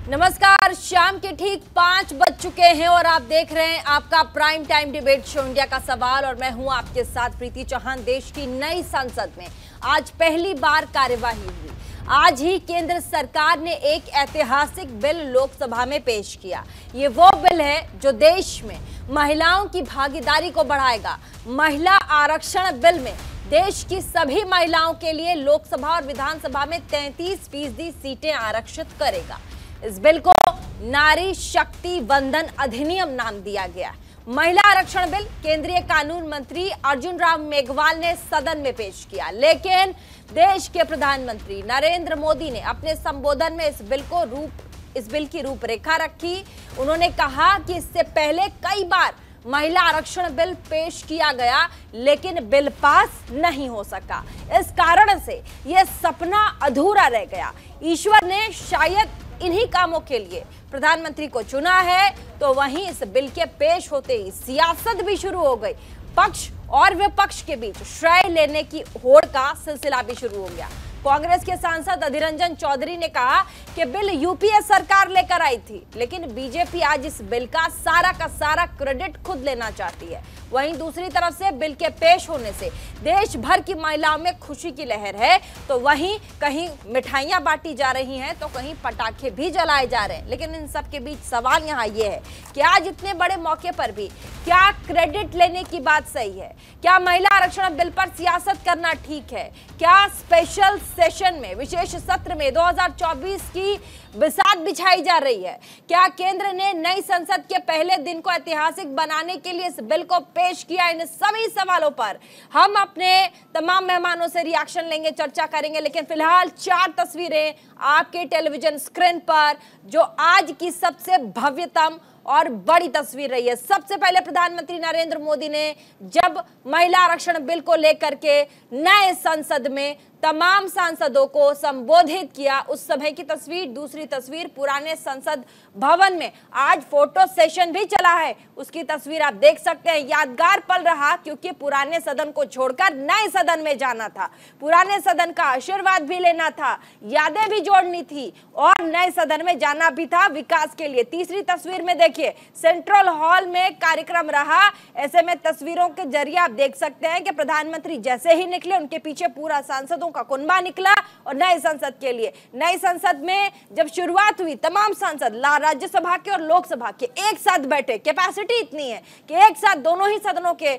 नमस्कार, शाम के ठीक 5 बज चुके हैं और आप देख रहे हैं आपका prime time debate show India का सवाल और मैं हूं आपके साथ प्रीति चौहान। देश की नई संसद में आज पहली बार कार्यवाही हुई। आज ही केंद्र सरकार ने एक ऐतिहासिक बिल लोकसभा में पेश किया। ये वो बिल है जो देश में महिलाओं की भागीदारी को बढ़ाएगा। महिला आरक्षण बिल में देश की सभी महिलाओं के लिए लोकसभा और विधानसभा में 33% सीटें आरक्षित करेगा। इस बिल को नारी शक्ति वंदन अधिनियम नाम दिया गया। महिला आरक्षण बिल केंद्रीय कानून मंत्री अर्जुन राम मेघवाल ने सदन में पेश किया, लेकिन देश के प्रधानमंत्री नरेंद्र मोदी ने अपने संबोधन में इस बिल की रूपरेखा रखी। उन्होंने कहा कि इससे पहले कई बार महिला आरक्षण बिल पेश किया गया, लेकिन बिल पास नहीं हो सका। इस कारण से यह सपना अधूरा रह गया। ईश्वर ने शायद इन्हीं कामों के लिए प्रधानमंत्री को चुना है। तो वहीं इस बिल के पेश होते ही सियासत भी शुरू हो गई। पक्ष और विपक्ष के बीच श्रेय लेने की होड़ का सिलसिला भी शुरू हो गया। कांग्रेस के सांसद अधीर रंजन चौधरी ने कहा कि बिल यूपीए सरकार लेकर आई थी, लेकिन बीजेपी आज इस बिल का सारा क्रेडिट खुद लेना चाहती है। वहीं दूसरी तरफ से बिल के पेश होने से देश भर की महिलाओं में खुशी की लहर है। तो वहीं कहीं मिठाइयां बांटी जा रही हैं तो कहीं पटाखे भी जलाए जा रहे हैं। लेकिन इन सब के बीच सवाल यहाँ ये है कि आज इतने बड़े मौके पर भी क्या क्रेडिट लेने की बात सही है? क्या महिला आरक्षण बिल पर सियासत करना ठीक है? क्या स्पेशल सेशन में, विशेष सत्र में 2024 की बिसात बिछाई जा रही है? क्या केंद्र ने नई संसद के पहले दिन को ऐतिहासिक बनाने के लिए इस बिल को पेश किया? इन सभी सवालों पर हम अपने तमाम मेहमानों से रिएक्शन लेंगे, चर्चा करेंगे। लेकिन फिलहाल 4 तस्वीरें आपके टेलीविजन स्क्रीन पर जो आज की सबसे भव्यतम और बड़ी तस्वीर रही है। सबसे पहले प्रधानमंत्री नरेंद्र मोदी ने जब महिला आरक्षण बिल को लेकर के नए संसद में तमाम सांसदों को संबोधित किया, उस समय की तस्वीर। दूसरी तस्वीर पुराने संसद भवन में आज फोटो सेशन भी चला है, उसकी तस्वीर आप देख सकते हैं। यादगार पल रहा क्योंकि पुराने सदन को छोड़कर नए सदन में जाना था, पुराने सदन का आशीर्वाद भी लेना था, यादें भी जोड़नी थी और नए सदन में जाना भी था विकास के लिए। तीसरी तस्वीर में देखिए, सेंट्रल हॉल में कार्यक्रम रहा। ऐसे में तस्वीरों के जरिए आप देख सकते हैं कि प्रधानमंत्री जैसे ही निकले, उनके पीछे पूरा सांसदों का कुनबा निकला और नए संसद के लिए। नई संसद में जब शुरुआत हुई, तमाम सांसद राज्यसभा के और लोकसभा के एक साथ बैठे। कैपेसिटी इतनी है कि एक साथ दोनों ही सदनों के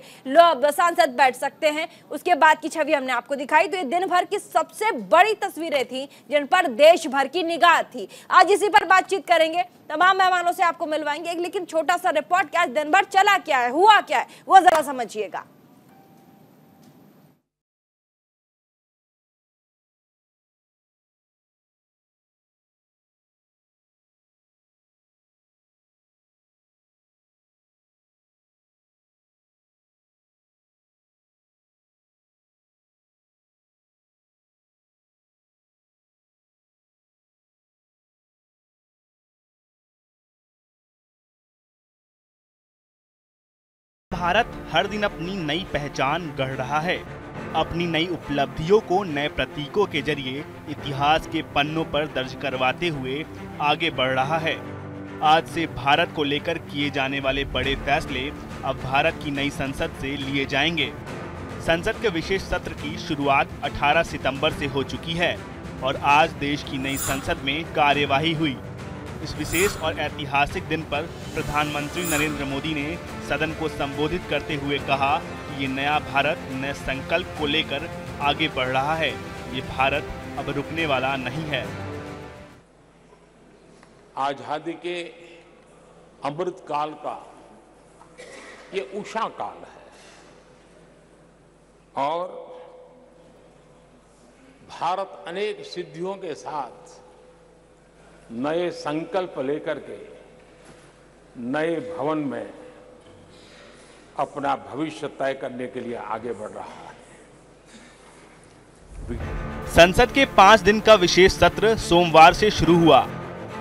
सांसद बैठ सकते हैं। उसके बाद की छवि हमने आपको दिखाई। तो ये दिन भर की सबसे बड़ी तस्वीरें थी जिन पर देश भर की निगाह थी। आज इसी पर बातचीत करेंगे, तमाम मेहमानों से आपको मिलवाएंगे। लेकिन छोटा सा रिपोर्ट, क्या आज दिन भर चला क्या है, हुआ क्या है, वो जरा समझिएगा। भारत हर दिन अपनी नई पहचान गढ़ रहा है। अपनी नई उपलब्धियों को नए प्रतीकों के जरिए इतिहास के पन्नों पर दर्ज करवाते हुए आगे बढ़ रहा है। आज से भारत को लेकर किए जाने वाले बड़े फैसले अब भारत की नई संसद से लिए जाएंगे। संसद के विशेष सत्र की शुरुआत 18 सितंबर से हो चुकी है और आज देश की नई संसद में कार्यवाही हुई। इस विशेष और ऐतिहासिक दिन पर प्रधानमंत्री नरेंद्र मोदी ने सदन को संबोधित करते हुए कहा कि ये नया भारत नए संकल्प को लेकर आगे बढ़ रहा है। ये भारत अब रुकने वाला नहीं है। आजादी के अमृत काल का ये उषा काल है और भारत अनेक सिद्धियों के साथ नए संकल्प लेकर के नए भवन में अपना भविष्य तय करने के लिए आगे बढ़ रहा है। संसद के 5 दिन का विशेष सत्र सोमवार से शुरू हुआ।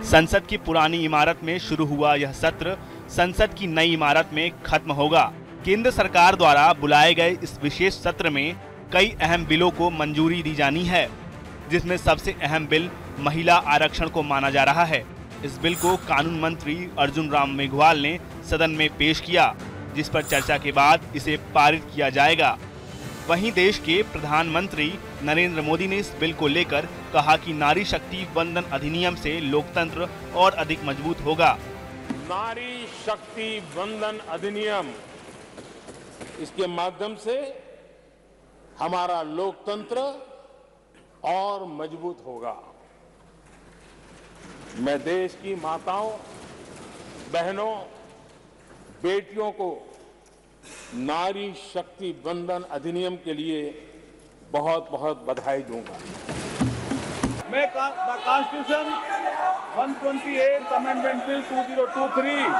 संसद की पुरानी इमारत में शुरू हुआ यह सत्र संसद की नई इमारत में खत्म होगा। केंद्र सरकार द्वारा बुलाए गए इस विशेष सत्र में कई अहम बिलों को मंजूरी दी जानी है, जिसमें सबसे अहम बिल महिला आरक्षण को माना जा रहा है। इस बिल को कानून मंत्री अर्जुन राम मेघवाल ने सदन में पेश किया, जिस पर चर्चा के बाद इसे पारित किया जाएगा। वहीं देश के प्रधानमंत्री नरेंद्र मोदी ने इस बिल को लेकर कहा कि नारी शक्ति वंदन अधिनियम से लोकतंत्र और अधिक मजबूत होगा। नारी शक्ति वंदन अधिनियम, इसके माध्यम से हमारा लोकतंत्र और मजबूत होगा। मैं देश की माताओं, बहनों, बेटियों को नारी शक्ति वंदन अधिनियम के लिए बहुत बहुत बधाई दूंगा। मैं कॉन्स्टिट्यूशन 128 अमेंडमेंट बिल 2023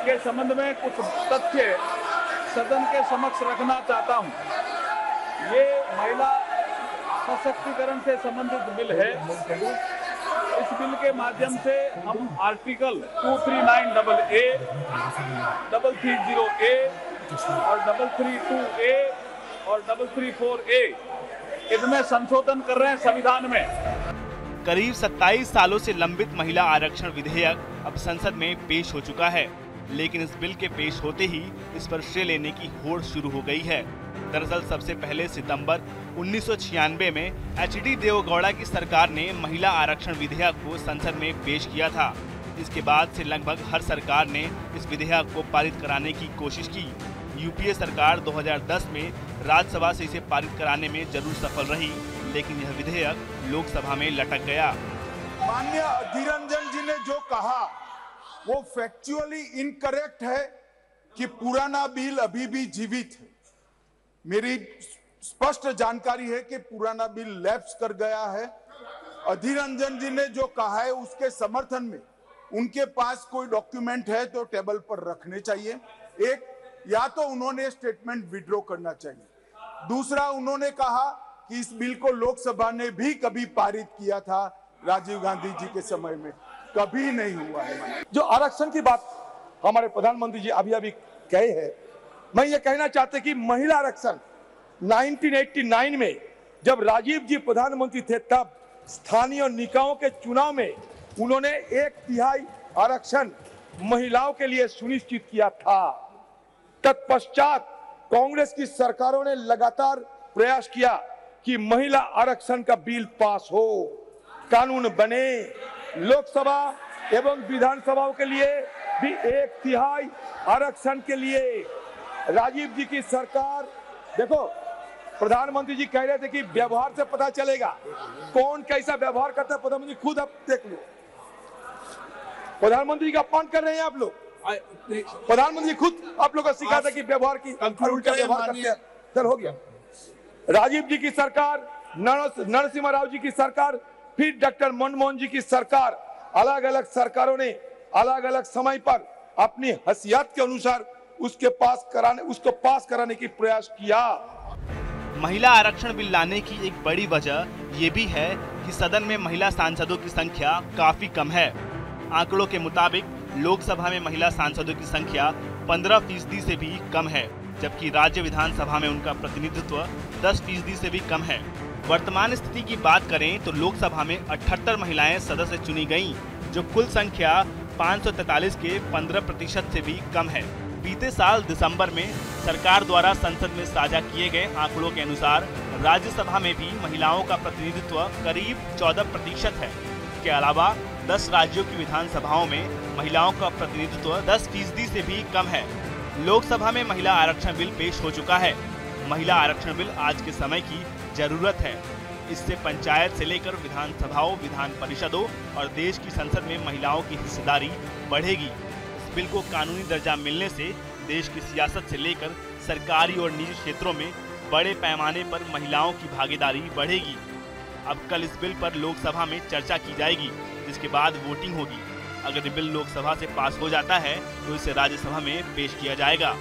के संबंध में कुछ तथ्य सदन के समक्ष रखना चाहता हूं। ये महिला सशक्तिकरण से संबंधित बिल है। इस बिल के माध्यम से हम आर्टिकल 239AA, 330A और 332A और 334A इनमें संशोधन कर रहे हैं संविधान में। करीब 27 सालों से लंबित महिला आरक्षण विधेयक अब संसद में पेश हो चुका है, लेकिन इस बिल के पेश होते ही इस पर श्रेय लेने की होड़ शुरू हो गई है। दरअसल सबसे पहले सितंबर 1996 में HD देवेगौड़ा की सरकार ने महिला आरक्षण विधेयक को संसद में पेश किया था। इसके बाद से लगभग हर सरकार ने इस विधेयक को पारित कराने की कोशिश की। यूपीए सरकार 2010 में राज्यसभा से इसे पारित कराने में जरूर सफल रही, लेकिन यह विधेयक लोकसभा में लटक गया। माननीय अधीर रंजन जी ने जो कहा वो फैक्चुअली इनकरेक्ट है कि पुराना बिल अभी भी जीवित है। मेरी स्पष्ट जानकारी है कि पुराना बिल लैप्स कर गया है। अधीर रंजन जी ने जो कहा है उसके समर्थन में उनके पास कोई डॉक्यूमेंट है तो टेबल पर रखने चाहिए। एक, या तो उन्होंने स्टेटमेंट विड्रॉ करना चाहिए। दूसरा, उन्होंने कहा कि इस बिल को लोकसभा ने भी कभी पारित किया था राजीव गांधी जी के समय में, कभी नहीं हुआ है। जो आरक्षण की बात हमारे प्रधानमंत्री जी अभी कहे हैं, मैं ये कहना चाहते कि महिला आरक्षण 1989 में जब राजीव जी प्रधानमंत्री थे तब स्थानीय निकायों के चुनाव में उन्होंने 1/3 आरक्षण महिलाओं के लिए सुनिश्चित किया था। तत्पश्चात कांग्रेस की सरकारों ने लगातार प्रयास किया कि महिला आरक्षण का बिल पास हो, कानून बने। लोकसभा एवं विधानसभाओं के लिए भी 1/3 आरक्षण के लिए राजीव जी की सरकार, देखो प्रधानमंत्री जी कह रहे थे कि व्यवहार से पता चलेगा कौन कैसा व्यवहार करता है। प्रधानमंत्री खुद आप देख लो, प्रधानमंत्री का अपमान कर रहे हैं आप लोग। प्रधानमंत्री खुद आप लोग को सिखाता कि व्यवहार की उल्टा व्यवहार करते हैं। चल हो गया। राजीव जी की सरकार, नरसिम्हा राव जी की सरकार, फिर डॉक्टर मनमोहन जी की सरकार, अलग अलग सरकारों ने अलग अलग समय पर अपनी हैसियत के अनुसार उसको पास कराने की प्रयास किया। महिला आरक्षण बिल लाने की एक बड़ी वजह ये भी है कि सदन में महिला सांसदों की संख्या काफी कम है। आंकड़ों के मुताबिक लोकसभा में महिला सांसदों की संख्या 15% से भी कम है, जबकि राज्य विधानसभा में उनका प्रतिनिधित्व 10% से भी कम है। वर्तमान स्थिति की बात करें तो लोकसभा में 78 महिलाएं सदस्य चुनी गईं, जो कुल संख्या 543 के 15% से भी कम है। बीते साल दिसंबर में सरकार द्वारा संसद में साझा किए गए आंकड़ों के अनुसार राज्यसभा में भी महिलाओं का प्रतिनिधित्व करीब 14% है। इसके अलावा 10 राज्यों की विधानसभाओं में महिलाओं का प्रतिनिधित्व 10% से भी कम है। लोकसभा में महिला आरक्षण बिल पेश हो चुका है। महिला आरक्षण बिल आज के समय की जरूरत है। इससे पंचायत से लेकर विधानसभाओं, विधान परिषदों और देश की संसद में महिलाओं की हिस्सेदारी बढ़ेगी। इस बिल को कानूनी दर्जा मिलने से देश की सियासत से लेकर सरकारी और निजी क्षेत्रों में बड़े पैमाने पर महिलाओं की भागीदारी बढ़ेगी। अब कल इस बिल पर लोकसभा में चर्चा की जाएगी, जिसके बाद वोटिंग होगी। अगर ये बिल लोकसभा से पास हो जाता है तो इसे राज्यसभा में पेश किया जाएगा।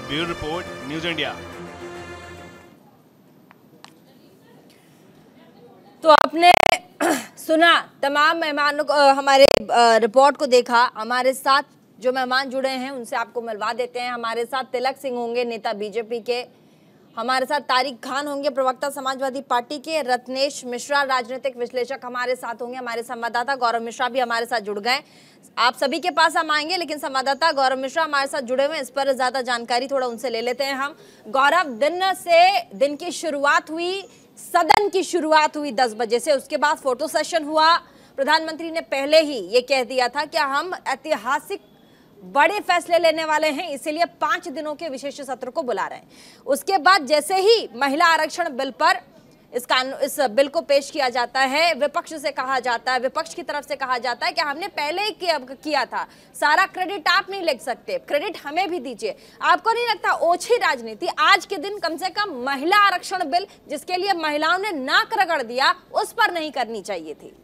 Bureau report, news India. तो आपने सुना, तमाम मेहमानों को, हमारे रिपोर्ट को देखा। हमारे साथ जो मेहमान जुड़े हैं उनसे आपको मिलवा देते हैं। हमारे साथ तिलक सिंह होंगे, नेता बीजेपी के, हमारे साथ तारिक खान होंगे, प्रवक्ता समाजवादी पार्टी के, रत्नेश मिश्रा राजनीतिक विश्लेषक हमारे साथ होंगे, हमारे संवाददाता गौरव मिश्रा भी हमारे साथ जुड़ गए। आप सभी के पास हम आएंगे, लेकिन संवाददाता गौरव मिश्रा हमारे साथ जुड़े हुए हैं, इस पर ज्यादा जानकारी थोड़ा उनसे ले लेते हैं हम। गौरव, दिन की शुरुआत हुई, सदन की शुरुआत हुई 10 बजे से, उसके बाद फोटो सेशन हुआ। प्रधानमंत्री ने पहले ही ये कह दिया था कि हम ऐतिहासिक बड़े फैसले लेने वाले हैं, इसीलिए 5 दिनों के विशेष सत्र को बुला रहे हैं। उसके बाद जैसे ही महिला आरक्षण बिल पर इस बिल को पेश किया जाता है, विपक्ष से कहा जाता है, विपक्ष की तरफ से कहा जाता है कि हमने पहले ही किया था, सारा क्रेडिट आप नहीं ले सकते, क्रेडिट हमें भी दीजिए। आपको नहीं लगता ओछी राजनीति आज के दिन कम से कम महिला आरक्षण बिल, जिसके लिए महिलाओं ने नाक रगड़ दिया, उस पर नहीं करनी चाहिए थी?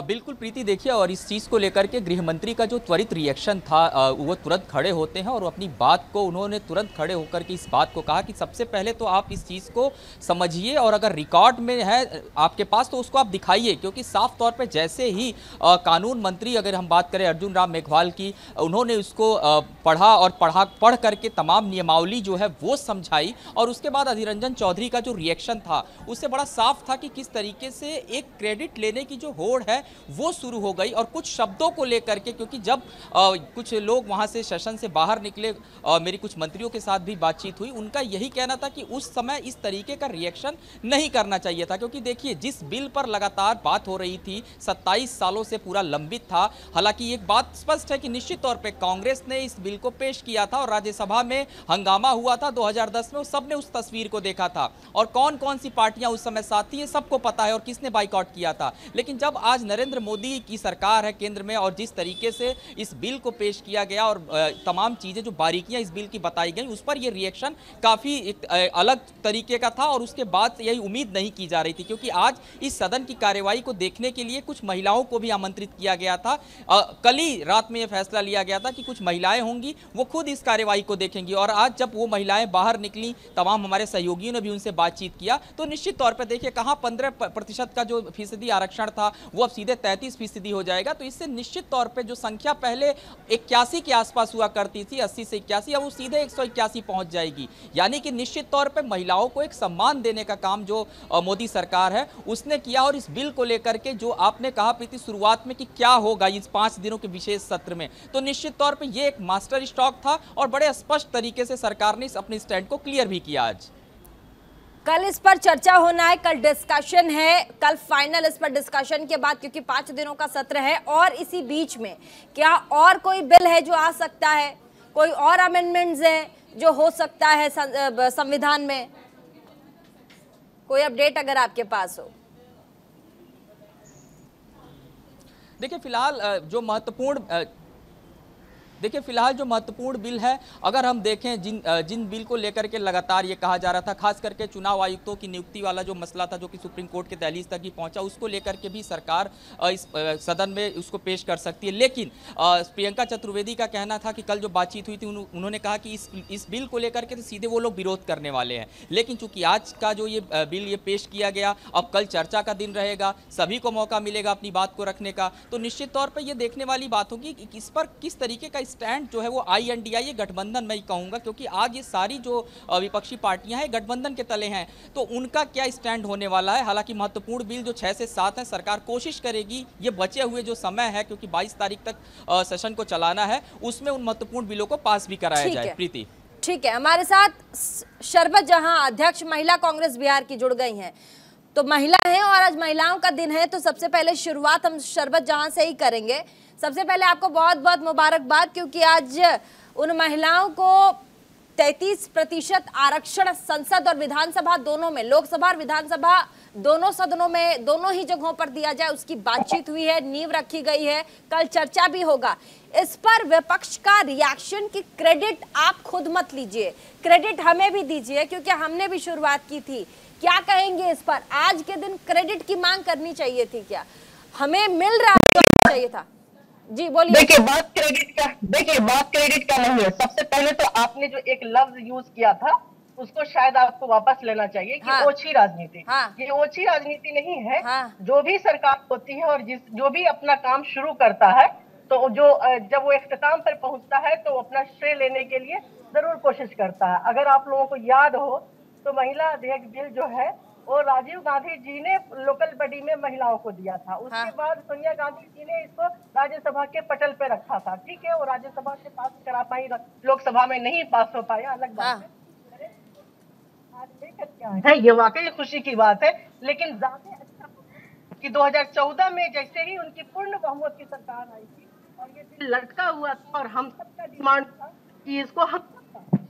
बिल्कुल प्रीति, देखिए, और इस चीज़ को लेकर के गृह मंत्री का जो त्वरित रिएक्शन था, वो तुरंत खड़े होते हैं और अपनी बात को उन्होंने तुरंत खड़े होकर के इस बात को कहा कि सबसे पहले तो आप इस चीज़ को समझिए और अगर रिकॉर्ड में है आपके पास तो उसको आप दिखाइए, क्योंकि साफ तौर पे जैसे ही कानून मंत्री, अगर हम बात करें अर्जुन राम मेघवाल की, उन्होंने उसको पढ़ा और पढ़ करके तमाम नियमावली जो है वो समझाई, और उसके बाद अधीर रंजन चौधरी का जो रिएक्शन था उससे बड़ा साफ था कि किस तरीके से एक क्रेडिट लेने की जो होड़ है वो शुरू हो गई। और कुछ शब्दों को लेकर के, क्योंकि जब कुछ लोग वहां से सेशन से बाहर निकले, मेरी कुछ मंत्रियों के साथ भी बातचीत हुई, उनका यही कहना था कि उस समय इस तरीके का रिएक्शन नहीं करना चाहिए था, क्योंकि देखिए जिस बिल पर लगातार बात हो रही थी 27 सालों से पूरा लंबित था। हालांकि एक बात स्पष्ट है कि निश्चित तौर पर कांग्रेस ने इस बिल को पेश किया था और राज्यसभा में हंगामा हुआ था 2010 में, सबने उस तस्वीर को देखा था और कौन कौन सी पार्टियां उस समय साथ थी ये सबको पता है और किसने बाइकआउट किया था। लेकिन जब आज नरेंद्र मोदी की सरकार है केंद्र में और जिस तरीके से इस बिल को पेश किया गया और तमाम चीजें जो बारीकियां इस बिल की बताई गई, उस पर यह रिएक्शन काफी अलग तरीके का था और उसके बाद यही उम्मीद नहीं की जा रही थी, क्योंकि आज इस सदन की कार्यवाही को देखने के लिए कुछ महिलाओं को भी आमंत्रित किया गया था। कल ही रात में यह फैसला लिया गया था कि कुछ महिलाएं होंगी वो खुद इस कार्यवाही को देखेंगी, और आज जब वो महिलाएं बाहर निकली, तमाम हमारे सहयोगियों ने भी उनसे बातचीत किया, तो निश्चित तौर पर देखिए कहां 15% का जो फीसदी आरक्षण था वो अब सीधे 33% हो जाएगा। तो इससे निश्चित तौर पे जो संख्या पहले 81 के आसपास हुआ करती थी, 80 से 81, अब वो सीधे 181 पहुंच जाएगी। यानी कि निश्चित तौर पे महिलाओं को एक सम्मान देने का काम जो मोदी सरकार है उसने किया। और इस बिल को लेकर के जो आपने कहा प्रीति शुरुआत में कि क्या होगा इस 5 दिनों के विशेष सत्र में, तो निश्चित तौर पर यह एक मास्टर स्ट्रोक था और बड़े स्पष्ट तरीके से सरकार ने अपने स्टैंड को क्लियर भी किया। आज कल इस पर चर्चा होना है, कल डिस्कशन है, कल फाइनल इस पर डिस्कशन के बाद, क्योंकि 5 दिनों का सत्र है। और इसी बीच में क्या और कोई बिल है जो आ सकता है, कोई और अमेंडमेंट्स है जो हो सकता है संविधान में? कोई अपडेट अगर आपके पास हो? देखिए फिलहाल जो महत्वपूर्ण बिल है, अगर हम देखें जिन बिल को लेकर के लगातार ये कहा जा रहा था, खास करके चुनाव आयुक्तों की नियुक्ति वाला जो मसला था जो कि सुप्रीम कोर्ट के दहलीज तक ही पहुंचा, उसको लेकर के भी सरकार इस सदन में उसको पेश कर सकती है। लेकिन प्रियंका चतुर्वेदी का कहना था कि कल जो बातचीत हुई थी उन्होंने कहा कि इस बिल को लेकर के तो सीधे वो लोग विरोध करने वाले हैं। लेकिन चूंकि आज का जो ये बिल ये पेश किया गया, अब कल चर्चा का दिन रहेगा, सभी को मौका मिलेगा अपनी बात को रखने का, तो निश्चित तौर पर यह देखने वाली बात होगी कि इस पर किस तरीके का स्टैंड जो है वो INDI गठबंधन मैं कहूंगा, क्योंकि आज ये सारी जो विपक्षी पार्टियां हैं गठबंधन के तले हैं, तो उनका क्या स्टैंड होने वाला है। हालांकि महत्वपूर्ण बिल जो 6 से 7 है, सरकार कोशिश करेगी ये बचे हुए जो समय है, क्योंकि 22 तारीख तक सेशन को चलाना है, उसमें उन महत्वपूर्ण बिलों को पास भी कराया जाए। प्रीति ठीक है, हमारे साथ शरबत जहां अध्यक्ष महिला कांग्रेस बिहार की जुड़ गई हैं, तो महिला हैं और आज महिलाओं का दिन है, तो सबसे पहले शुरुआत हम शरबत जहां से ही करेंगे। सबसे पहले आपको बहुत बहुत मुबारकबाद, क्योंकि आज उन महिलाओं को 33% आरक्षण संसद और विधानसभा दोनों में, लोकसभा और विधानसभा दोनों सदनों में, दोनों ही जगहों पर दिया जाए, उसकी बातचीत हुई है, नींव रखी गई है, कल चर्चा भी होगा। इस पर विपक्ष का रिएक्शन कि क्रेडिट आप खुद मत लीजिए, क्रेडिट हमें भी दीजिए क्योंकि हमने भी शुरुआत की थी। क्या कहेंगे इस पर? आज के दिन क्रेडिट की मांग करनी चाहिए थी क्या? हमें मिल रहा चाहिए था? जी बोलिए। देखिए बात क्रेडिट का नहीं है। सबसे पहले तो आपने जो एक लफ्ज यूज किया था उसको शायद आपको वापस लेना चाहिए कि हाँ। ओछी राजनीति। हाँ। ये ओछी राजनीति नहीं है। हाँ। जो भी सरकार होती है और जो भी अपना काम शुरू करता है तो जो जब वो इख्तिताम पर पहुंचता है तो वो अपना श्रेय लेने के लिए जरूर कोशिश करता है। अगर आप लोगों को याद हो तो महिला अध्यक्ष बिल जो है वो राजीव गांधी जी ने लोकल बॉडी में महिलाओं को दिया था। उसके बाद सोनिया गांधी जी ने इसको राज्यसभा के पटल पे रखा था। ठीक है, वो राज्यसभा से पास करा पाई, लोकसभा में नहीं पास हो पाया, अलग बात है। आज लेकर क्या है, ये वाकई खुशी की बात है। लेकिन ज्यादा अच्छा कि 2014 में जैसे ही उनकी पूर्ण बहुमत की सरकार आई थी और ये बिल लटका हुआ था और हम सबका डिमांड था कि इसको हम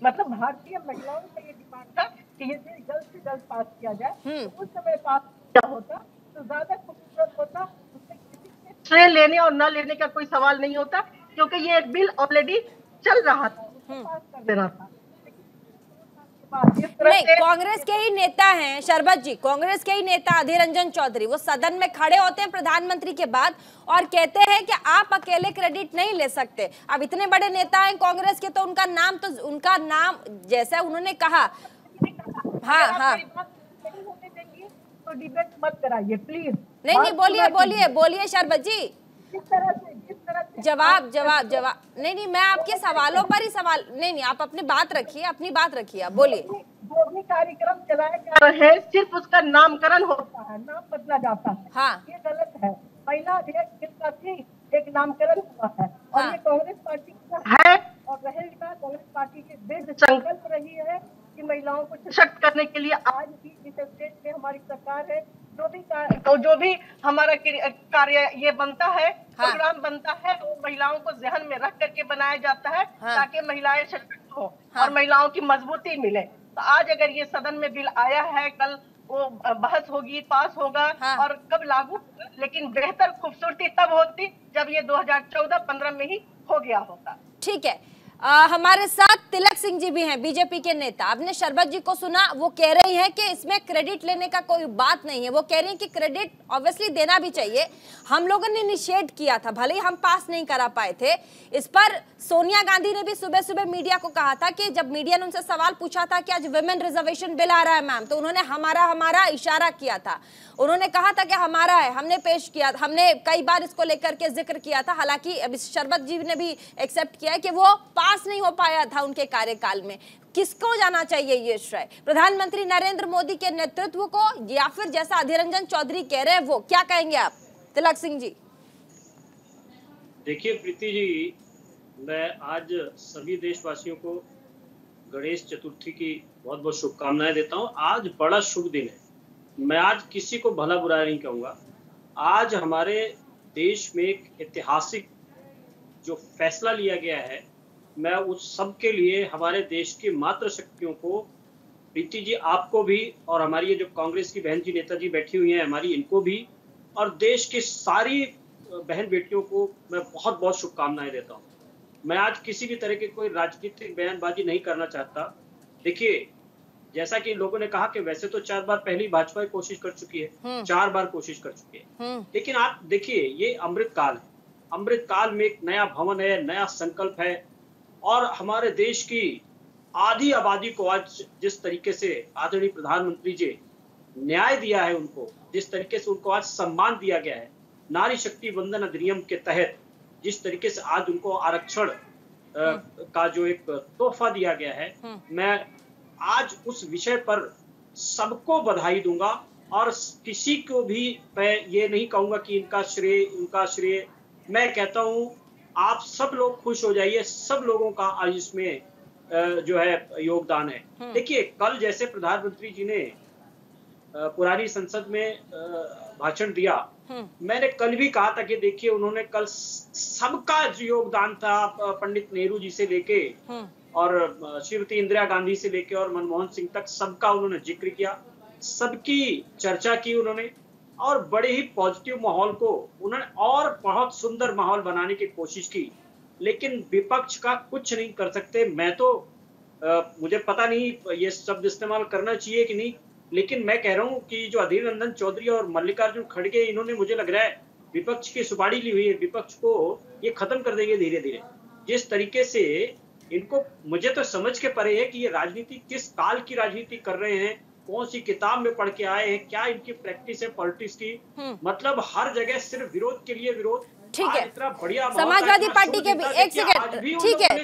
मतलब भारतीय महिलाओं का ये डिमांड था कि ये बिल जल्द से जल्द पास किया जाए। तो उस समय पास किया होता तो ज्यादा खूबसूरत होता, उसमें किसी से श्रेय लेने और न लेने का कोई सवाल नहीं होता, क्योंकि ये एक बिल ऑलरेडी चल रहा था, उसको पास कर देना था। नहीं, कांग्रेस के ही नेता हैं शरबत जी, कांग्रेस के ही नेता अधीर रंजन चौधरी, वो सदन में खड़े होते हैं प्रधानमंत्री के बाद और कहते हैं कि आप अकेले क्रेडिट नहीं ले सकते। अब इतने बड़े नेता हैं कांग्रेस के, तो उनका नाम जैसा उन्होंने कहा। हाँ, तो डिबेट मत कराइए प्लीज। नहीं, बोलिए शरबत जी, जिस तरह से जवाब नहीं, मैं आपके सवालों पर ही सवाल नहीं, आप अपनी बात रखिए, आप बोलिए। जो भी कार्यक्रम चलाया जा रहा है सिर्फ उसका नामकरण होता है, नाम बदला जाता है। हाँ, ये गलत है। महिला अध्यक्ष का भी एक नामकरण हुआ है और ये कांग्रेस पार्टी का है और रहेगा। कांग्रेस पार्टी के दृढ़ संकल्प रही है कि महिलाओं को सशक्त करने के लिए आज भी जिस स्टेट में हमारी सरकार है, जो भी हमारा कार्य ये बनता है, प्रोग्राम बनता है, वो महिलाओं को ध्यान में रख करके बनाया जाता है ताकि महिलाएं सशक्त हो और महिलाओं की मजबूती मिले। तो आज अगर ये सदन में बिल आया है, कल वो बहस होगी, पास होगा और कब लागू, लेकिन बेहतर खूबसूरती तब होती जब ये 2014-15 में ही हो गया होता। ठीक है, हमारे साथ तिलक सिंह जी भी हैं, बीजेपी के नेता। आपने शरबत जी को सुना, वो कह रही हैं कि इसमें क्रेडिट लेने का कोई बात नहीं है। वो कह रही हैं कि क्रेडिट ऑब्वियसली देना भी चाहिए, हम लोगों ने इनिशिएट किया था, भले ही हम पास नहीं करा पाए थे। इस पर सोनिया गांधी ने भी सुबह सुबह मीडिया को कहा था कि जब मीडिया ने उनसे सवाल पूछा था कि आज विमेन रिजर्वेशन बिल आ रहा है मैम, तो उन्होंने हमारा इशारा किया था। उन्होंने कहा था कि हमारा है, हमने पेश किया, हमने कई बार इसको लेकर के जिक्र किया था। हालांकि अभी शरबत जी ने भी एक्सेप्ट किया है कि वो पास नहीं हो पाया था उनके कार्यकाल में। किसको जाना चाहिए ये श्रेय, प्रधानमंत्री नरेंद्र मोदी के नेतृत्व को या फिर जैसा अधीर रंजन चौधरी कह रहे हैं वो? क्या कहेंगे आप तिलक सिंह जी? देखिए प्रीति जी, मैं आज सभी देशवासियों को गणेश चतुर्थी की बहुत बहुत शुभकामनाएं देता हूं। आज बड़ा शुभ दिन है। मैं आज किसी को भला बुरा नहीं कहूंगा। आज हमारे देश में एक ऐतिहासिक जो फैसला लिया गया है, मैं उस सब के लिए हमारे देश की मातृशक्तियों को, प्रीति जी आपको भी और हमारी ये जो कांग्रेस की बहन जी नेताजी बैठी हुई हैं हमारी, इनको भी और देश की सारी बहन बेटियों को मैं बहुत बहुत शुभकामनाएं देता हूं। मैं आज किसी भी तरह की कोई राजनीतिक बयानबाजी नहीं करना चाहता। देखिए, जैसा कि लोगों ने कहा कि वैसे तो 4 बार पहली भाजपा कोशिश कर चुकी है, 4 बार कोशिश कर चुकी है, लेकिन आप देखिए ये अमृत काल है। अमृत काल में एक नया भवन है, नया संकल्प है और हमारे देश की आधी आबादी को आज जिस तरीके से आदरणीय प्रधानमंत्री जी न्याय दिया है, उनको जिस तरीके से उनको आज सम्मान दिया गया है, नारी शक्ति वंदन अधिनियम के तहत जिस तरीके से आज उनको आरक्षण का जो एक तोहफा दिया गया है, मैं आज उस विषय पर सबको बधाई दूंगा और किसी को भी मैं ये नहीं कहूंगा कि इनका श्रेय। मैं कहता हूं आप सब लोग खुश हो जाइए, सब लोगों का आज इसमें जो है योगदान है। देखिए, कल जैसे प्रधानमंत्री जी ने पुरानी संसद में भाषण दिया, मैंने कल भी कहा था कि देखिए उन्होंने कल सबका जो योगदान था, पंडित नेहरू जी से लेके और श्रीमती इंदिरा गांधी से लेके और मनमोहन सिंह तक, सबका उन्होंने जिक्र किया, सबकी चर्चा की उन्होंने और बड़े ही पॉजिटिव माहौल को उन्होंने और बहुत सुंदर माहौल बनाने की कोशिश की। लेकिन विपक्ष का कुछ नहीं कर सकते। मैं तो मुझे पता नहीं ये शब्द इस्तेमाल करना चाहिए कि नहीं, लेकिन मैं कह रहा हूं कि जो अधीर रंजन चौधरी और मल्लिकार्जुन खड़गे, इन्होंने मुझे लग रहा है विपक्ष की सुपारी ली हुई है, विपक्ष को ये खत्म कर देंगे धीरे धीरे। जिस तरीके से इनको, मुझे तो समझ के परे है कि ये राजनीति किस काल की राजनीति कर रहे हैं, कौन सी किताब में पढ़ के आए हैं, क्या इनकी प्रैक्टिस है पॉलिटिक्स की। मतलब हर जगह सिर्फ विरोध के लिए विरोध, ठीक है, इतना बढ़िया समाजवादी पार्टी के भी, एक सेकंड,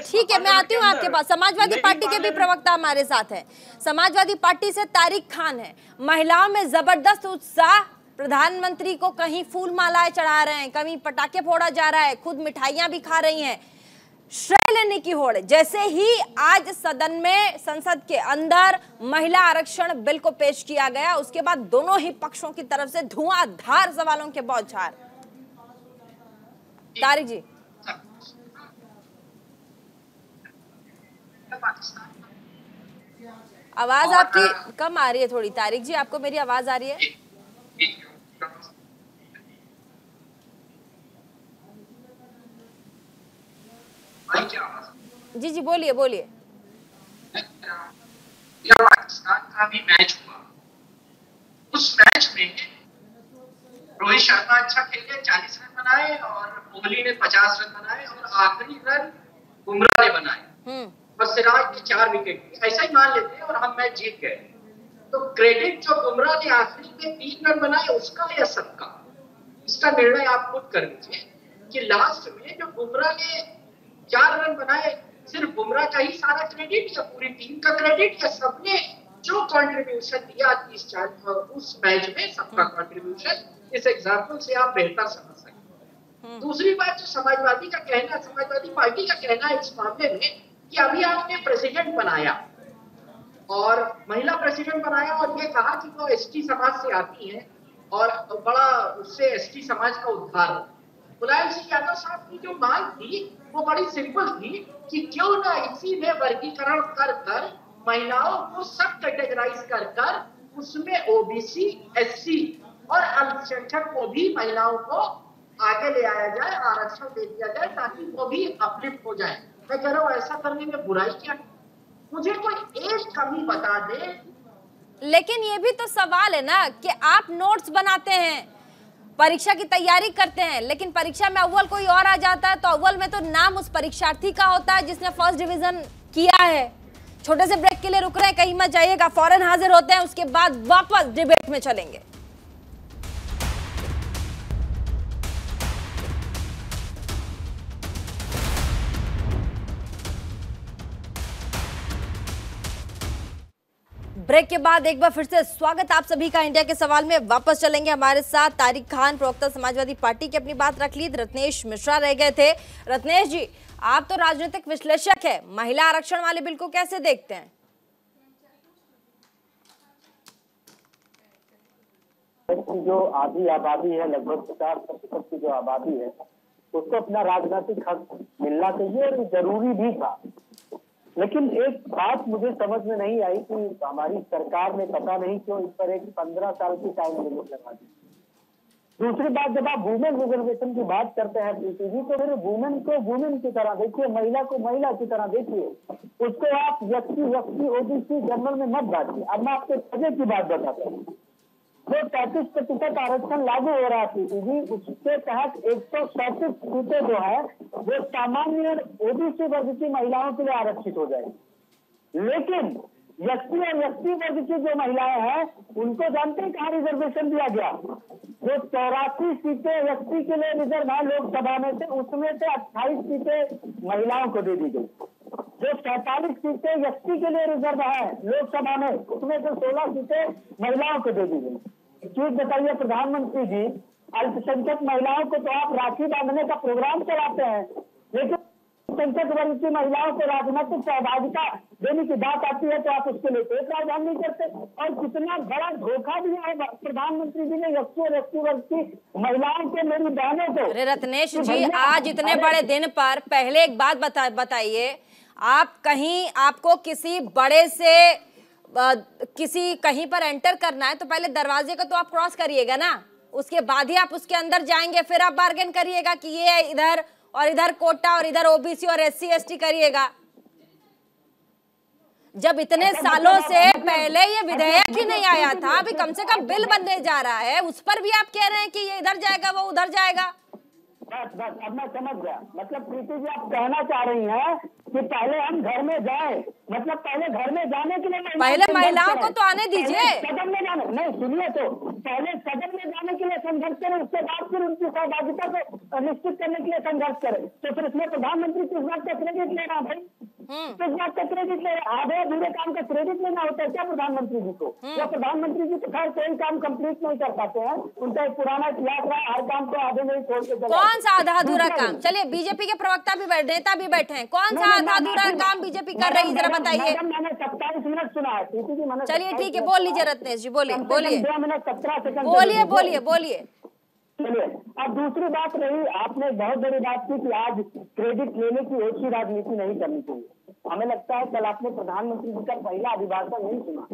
ठीक है, मैं आती हूँ आपके पास। समाजवादी पार्टी के भी प्रवक्ता हमारे साथ हैं। समाजवादी पार्टी से तारिक खान है। महिलाओं में जबरदस्त उत्साह, प्रधानमंत्री को कहीं फूल मालाएं चढ़ा रहे हैं, कहीं पटाखे फोड़ा जा रहा है, खुद मिठाइयां भी खा रही हैं, श्रेय लेने की होड़। जैसे ही आज सदन में, संसद के अंदर महिला आरक्षण बिल को पेश किया गया, उसके बाद दोनों ही पक्षों की तरफ से धुआंधार सवालों के बौछार। तारिक जी, आवाज आपकी कम आ रही है थोड़ी। तारिक जी, आपको मेरी आवाज आ रही है? जी जी, बोलिए बोलिए। पाकिस्तान का भी मैच हुआ, उस मैच में रोहित शर्मा अच्छा खेले, 40 रन बनाए, और कोहली ने 50 रन बनाए, और आखिरी रन बुमराह ने बनाए, और सिराज ने 4 विकेट। ऐसा ही मान लेते हैं और हम मैच जीत गए। तो क्रेडिट जो बुमराह ने आखिरी में 3 रन बनाए उसका या सबका, इसका निर्णय आप खुद कर लीजिए कि लास्ट में जो बुमराह ने 4 रन बनाए, सिर्फ बुमराह का ही सारा क्रेडिट या पूरी टीम का क्रेडिट, या सबने जो कंट्रीब्यूशन दिया उस मैच में सबका कंट्रीब्यूशन। इस एग्जांपल से आप बेहतर समझ सकते हैं। दूसरी बात, जो समाजवादी का कहना, समाजवादी पार्टी का कहना है इस मामले में कि अभी आपने प्रेसिडेंट बनाया और महिला प्रेसिडेंट बनाया, और ये कहा कि वो एसटी समाज से आती है और बड़ा उससे एसटी समाज का उद्धार हो। मुलायम सिंह यादव साहब की जो मांग थी वो बड़ी सिंपल थी कि क्यों ना इसी में वर्गीकरण कर कर महिलाओं को सब कैटेगराइज कर कर उसमें ओबीसी, एससी और अल्पसंख्यक को भी, महिलाओं को आगे ले आया जाए, आरक्षण दे दिया जाए, ताकि वो भी अपलिफ्ट हो जाए। मैं कह रहा हूँ ऐसा करने में बुराई क्या है? मुझे कोई एक कमी बता दे। लेकिन ये भी तो सवाल है ना कि आप नोट्स बनाते हैं, परीक्षा की तैयारी करते हैं, लेकिन परीक्षा में अव्वल कोई और आ जाता है, तो अव्वल में तो नाम उस परीक्षार्थी का होता है जिसने फर्स्ट डिवीजन किया है। छोटे से ब्रेक के लिए रुक रहे हैं, कहीं मत जाइएगा, फौरन हाजिर होते हैं, उसके बाद वापस डिबेट में चलेंगे। ब्रेक के बाद एक बार फिर से स्वागत आप सभी का। इंडिया के सवाल में वापस चलेंगे। हमारे साथ तारिक खान, प्रवक्ता समाजवादी पार्टी की अपनी बात रख ली। रत्नेश मिश्रा रह गए थे। रत्नेश जी, आप तो राजनीतिक विश्लेषक है, महिला आरक्षण वाले बिल को कैसे देखते हैं? जो आधी आबादी है, लगभग 50% की जो आबादी है, उसको अपना राजनीतिक हक मिलना चाहिए और जरूरी भी था। लेकिन एक बात मुझे समझ में नहीं आई कि हमारी सरकार ने पता नहीं क्यों इस पर एक 15 साल की टाइम लिमिट लगा दी। दूसरी बात, जब आप वुमेन रिजर्वेशन की बात करते हैं प्रीति जी, तो मेरे वुमेन को वुमेन की तरह देखिए, महिला को महिला की तरह देखिए, उसको आप व्यक्ति ओबीसी जनरल में मत बांटिए। अब मैं आपको मजे की बात बताता हूँ। जो 35% आरक्षण लागू हो रहा थी जी, उसके तहत 137 सीटें जो है वो सामान्य ओबीसी वर्ग की महिलाओं के लिए आरक्षित हो जाएगी। लेकिन एससी और एसटी वर्ग की जो महिलाएं हैं उनको जानते हैं कहाँ रिजर्वेशन दिया गया? जो 84 सीटें एससी के लिए रिजर्व है लोकसभा में से, उसमें से 28 सीटें महिलाओं को दे दी गई। जो 47 सीटें एसटी के लिए रिजर्व है लोकसभा में, उसमें से 16 सीटें महिलाओं को दे दी गई। चीज बताइए प्रधानमंत्री जी, अल्पसंख्यक महिलाओं को तो आप राखी बांधने का प्रोग्राम चलाते हैं, लेकिन अल्पसंख्यक वर्ग की महिलाओं को राजनीतिक सहभागिता देने की बात आती है तो आप उसके लिए कोई प्रावधान नहीं करते। और कितना बड़ा धोखा दिया है प्रधानमंत्री जी ने एससी और एसटी वर्ग की महिलाओं के, मेरी बहनों को। अरे रत्नेश जी, आज इतने बड़े दिन पर पहले एक बात बताइए, आप कहीं आपको किसी बड़े से किसी कहीं पर एंटर करना है तो पहले दरवाजे को तो आप क्रॉस करिएगा ना, उसके बाद ही आप उसके अंदर जाएंगे, फिर आप बार्गेन करिएगा कि ये इधर और इधर कोटा और इधर ओबीसी और एससी एसटी करिएगा। जब इतने सालों से पहले ये विधेयक ही नहीं आया था, अभी कम से कम बिल बनने जा रहा है, उस पर भी आप कह रहे हैं कि ये इधर जाएगा वो उधर जाएगा। बस अब मैं समझ गया। मतलब प्रीति जी आप कहना चाह रही हैं कि पहले हम घर में जाएं, मतलब पहले घर में जाने के लिए पहले महिलाओं को तो आने दीजिए। सदन में जाने नहीं, सुनिए तो पहले सदन में जाने के लिए संघर्ष करें, उसके बाद फिर उनकी सहभागिता को निश्चित करने के लिए संघर्ष करें। तो फिर इसमें प्रधानमंत्री किस बात का क्रेडिट लेना भाई? किस बात का क्रेडिट लेना? आधे अधूरे काम का क्रेडिट लेना होता है क्या प्रधानमंत्री जी को? या प्रधानमंत्री जी तो खैर कोई काम कंप्लीट नहीं कर पाते हैं, उनका एक पुराना इतिहास रहा, हर काम को आधे नहीं छोड़ के कौन सा आधा अधूरा काम? चलिए बीजेपी के प्रवक्ता भी नेता भी बैठे हैं, कौन सा आधा अधूरा काम बीजेपी कर रही है जरा बताइए। मैंने 27 मिनट सुना है। चलिए ठीक है, बोल लीजिए रत्नेश जी, बोलिए बोलिए 2 मिनट 17 सेकंड बोलिए बोलिए बोलिए। चलिए अब दूसरी बात रही, आपने बहुत बड़ी बात की कि आज क्रेडिट लेने की ओछी राजनीति नहीं करनी चाहिए। हमें लगता है कल आपने प्रधानमंत्री जी का पहला अभिभाषण नहीं सुना।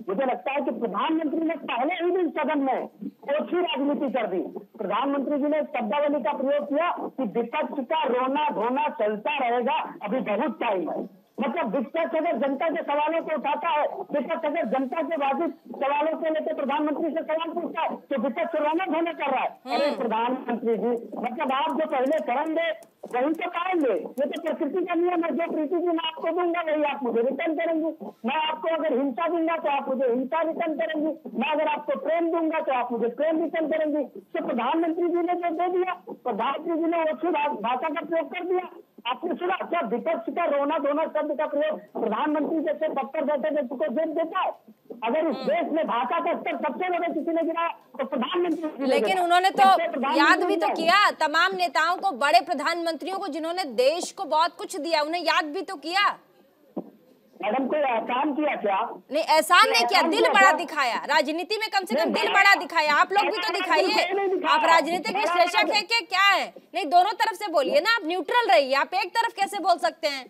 मुझे लगता है कि प्रधानमंत्री ने पहले ही दिन सदन में ओछी राजनीति कर दी। प्रधानमंत्री जी ने शब्दावली का प्रयोग किया कि विपक्ष का रोना धोना चलता रहेगा, अभी बहुत टाइम है। मतलब विपक्ष अगर जनता के सवालों को उठाता है, विपक्ष अगर जनता के वाजिब सवालों को लेकर प्रधानमंत्री से सवाल पूछता है तो विपक्ष रोना धोना कर रहा है। अरे प्रधानमंत्री जी, मतलब आप जो पहले करेंगे वही तो पाएंगे। ये तो प्रकृति का नियम है, जो प्रीति जी मैं आपको दूंगा वही आप मुझे रिटर्न करेंगे। मैं आपको अगर हिंसा दूंगा तो आप मुझे हिंसा रिटर्न करेंगी, मैं अगर आपको प्रेम दूंगा तो आप मुझे प्रेम रिटर्न करेंगी। तो प्रधानमंत्री जी ने जो दे दिया, प्रधानमंत्री जी ने ओछी भाषा का प्रयोग कर दिया। आपने सुना क्या विपक्ष का रोना धोना शब्द का प्रयोग प्रधानमंत्री जैसे दफ्तर बैठे व्यक्ति को देख देता है? अगर इस देश में भाषा का स्तर सबसे ज्यादा किसी ने गिरा तो प्रधानमंत्री। लेकिन उन्होंने तो याद भी तो किया तमाम नेताओं को, बड़े प्रधानमंत्रियों को जिन्होंने देश को बहुत कुछ दिया, उन्हें याद भी तो किया। मैडम कोई एहसान किया क्या? नहीं एहसान नहीं किया, दिल बड़ा दिखाया। राजनीति में कम से कम दिल बड़ा दिखाया। आप लोग भी तो दिखाइए। आप राजनीतिक विश्लेषक है क्या है? नहीं, दोनों तरफ से बोलिए ना, आप न्यूट्रल रहिए। आप एक तरफ कैसे बोल सकते हैं?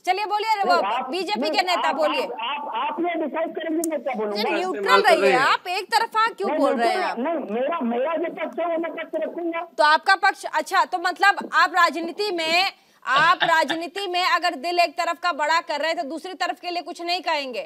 चलिए बोलिए, वो बीजेपी के नेता बोलिए। आप ये डिसाइड करेंगे मैं क्या बोलूंगा? न्यूट्रल रहिए, आप एक तरफा क्यों बोल रहे हैं? नहीं, मेरा जो पक्ष है वो मैं पक्ष रखूंगा। तो आपका पक्ष, अच्छा तो मतलब आप राजनीति में अगर दिल एक तरफ का बड़ा कर रहे हैं तो दूसरी तरफ के लिए कुछ नहीं कहेंगे?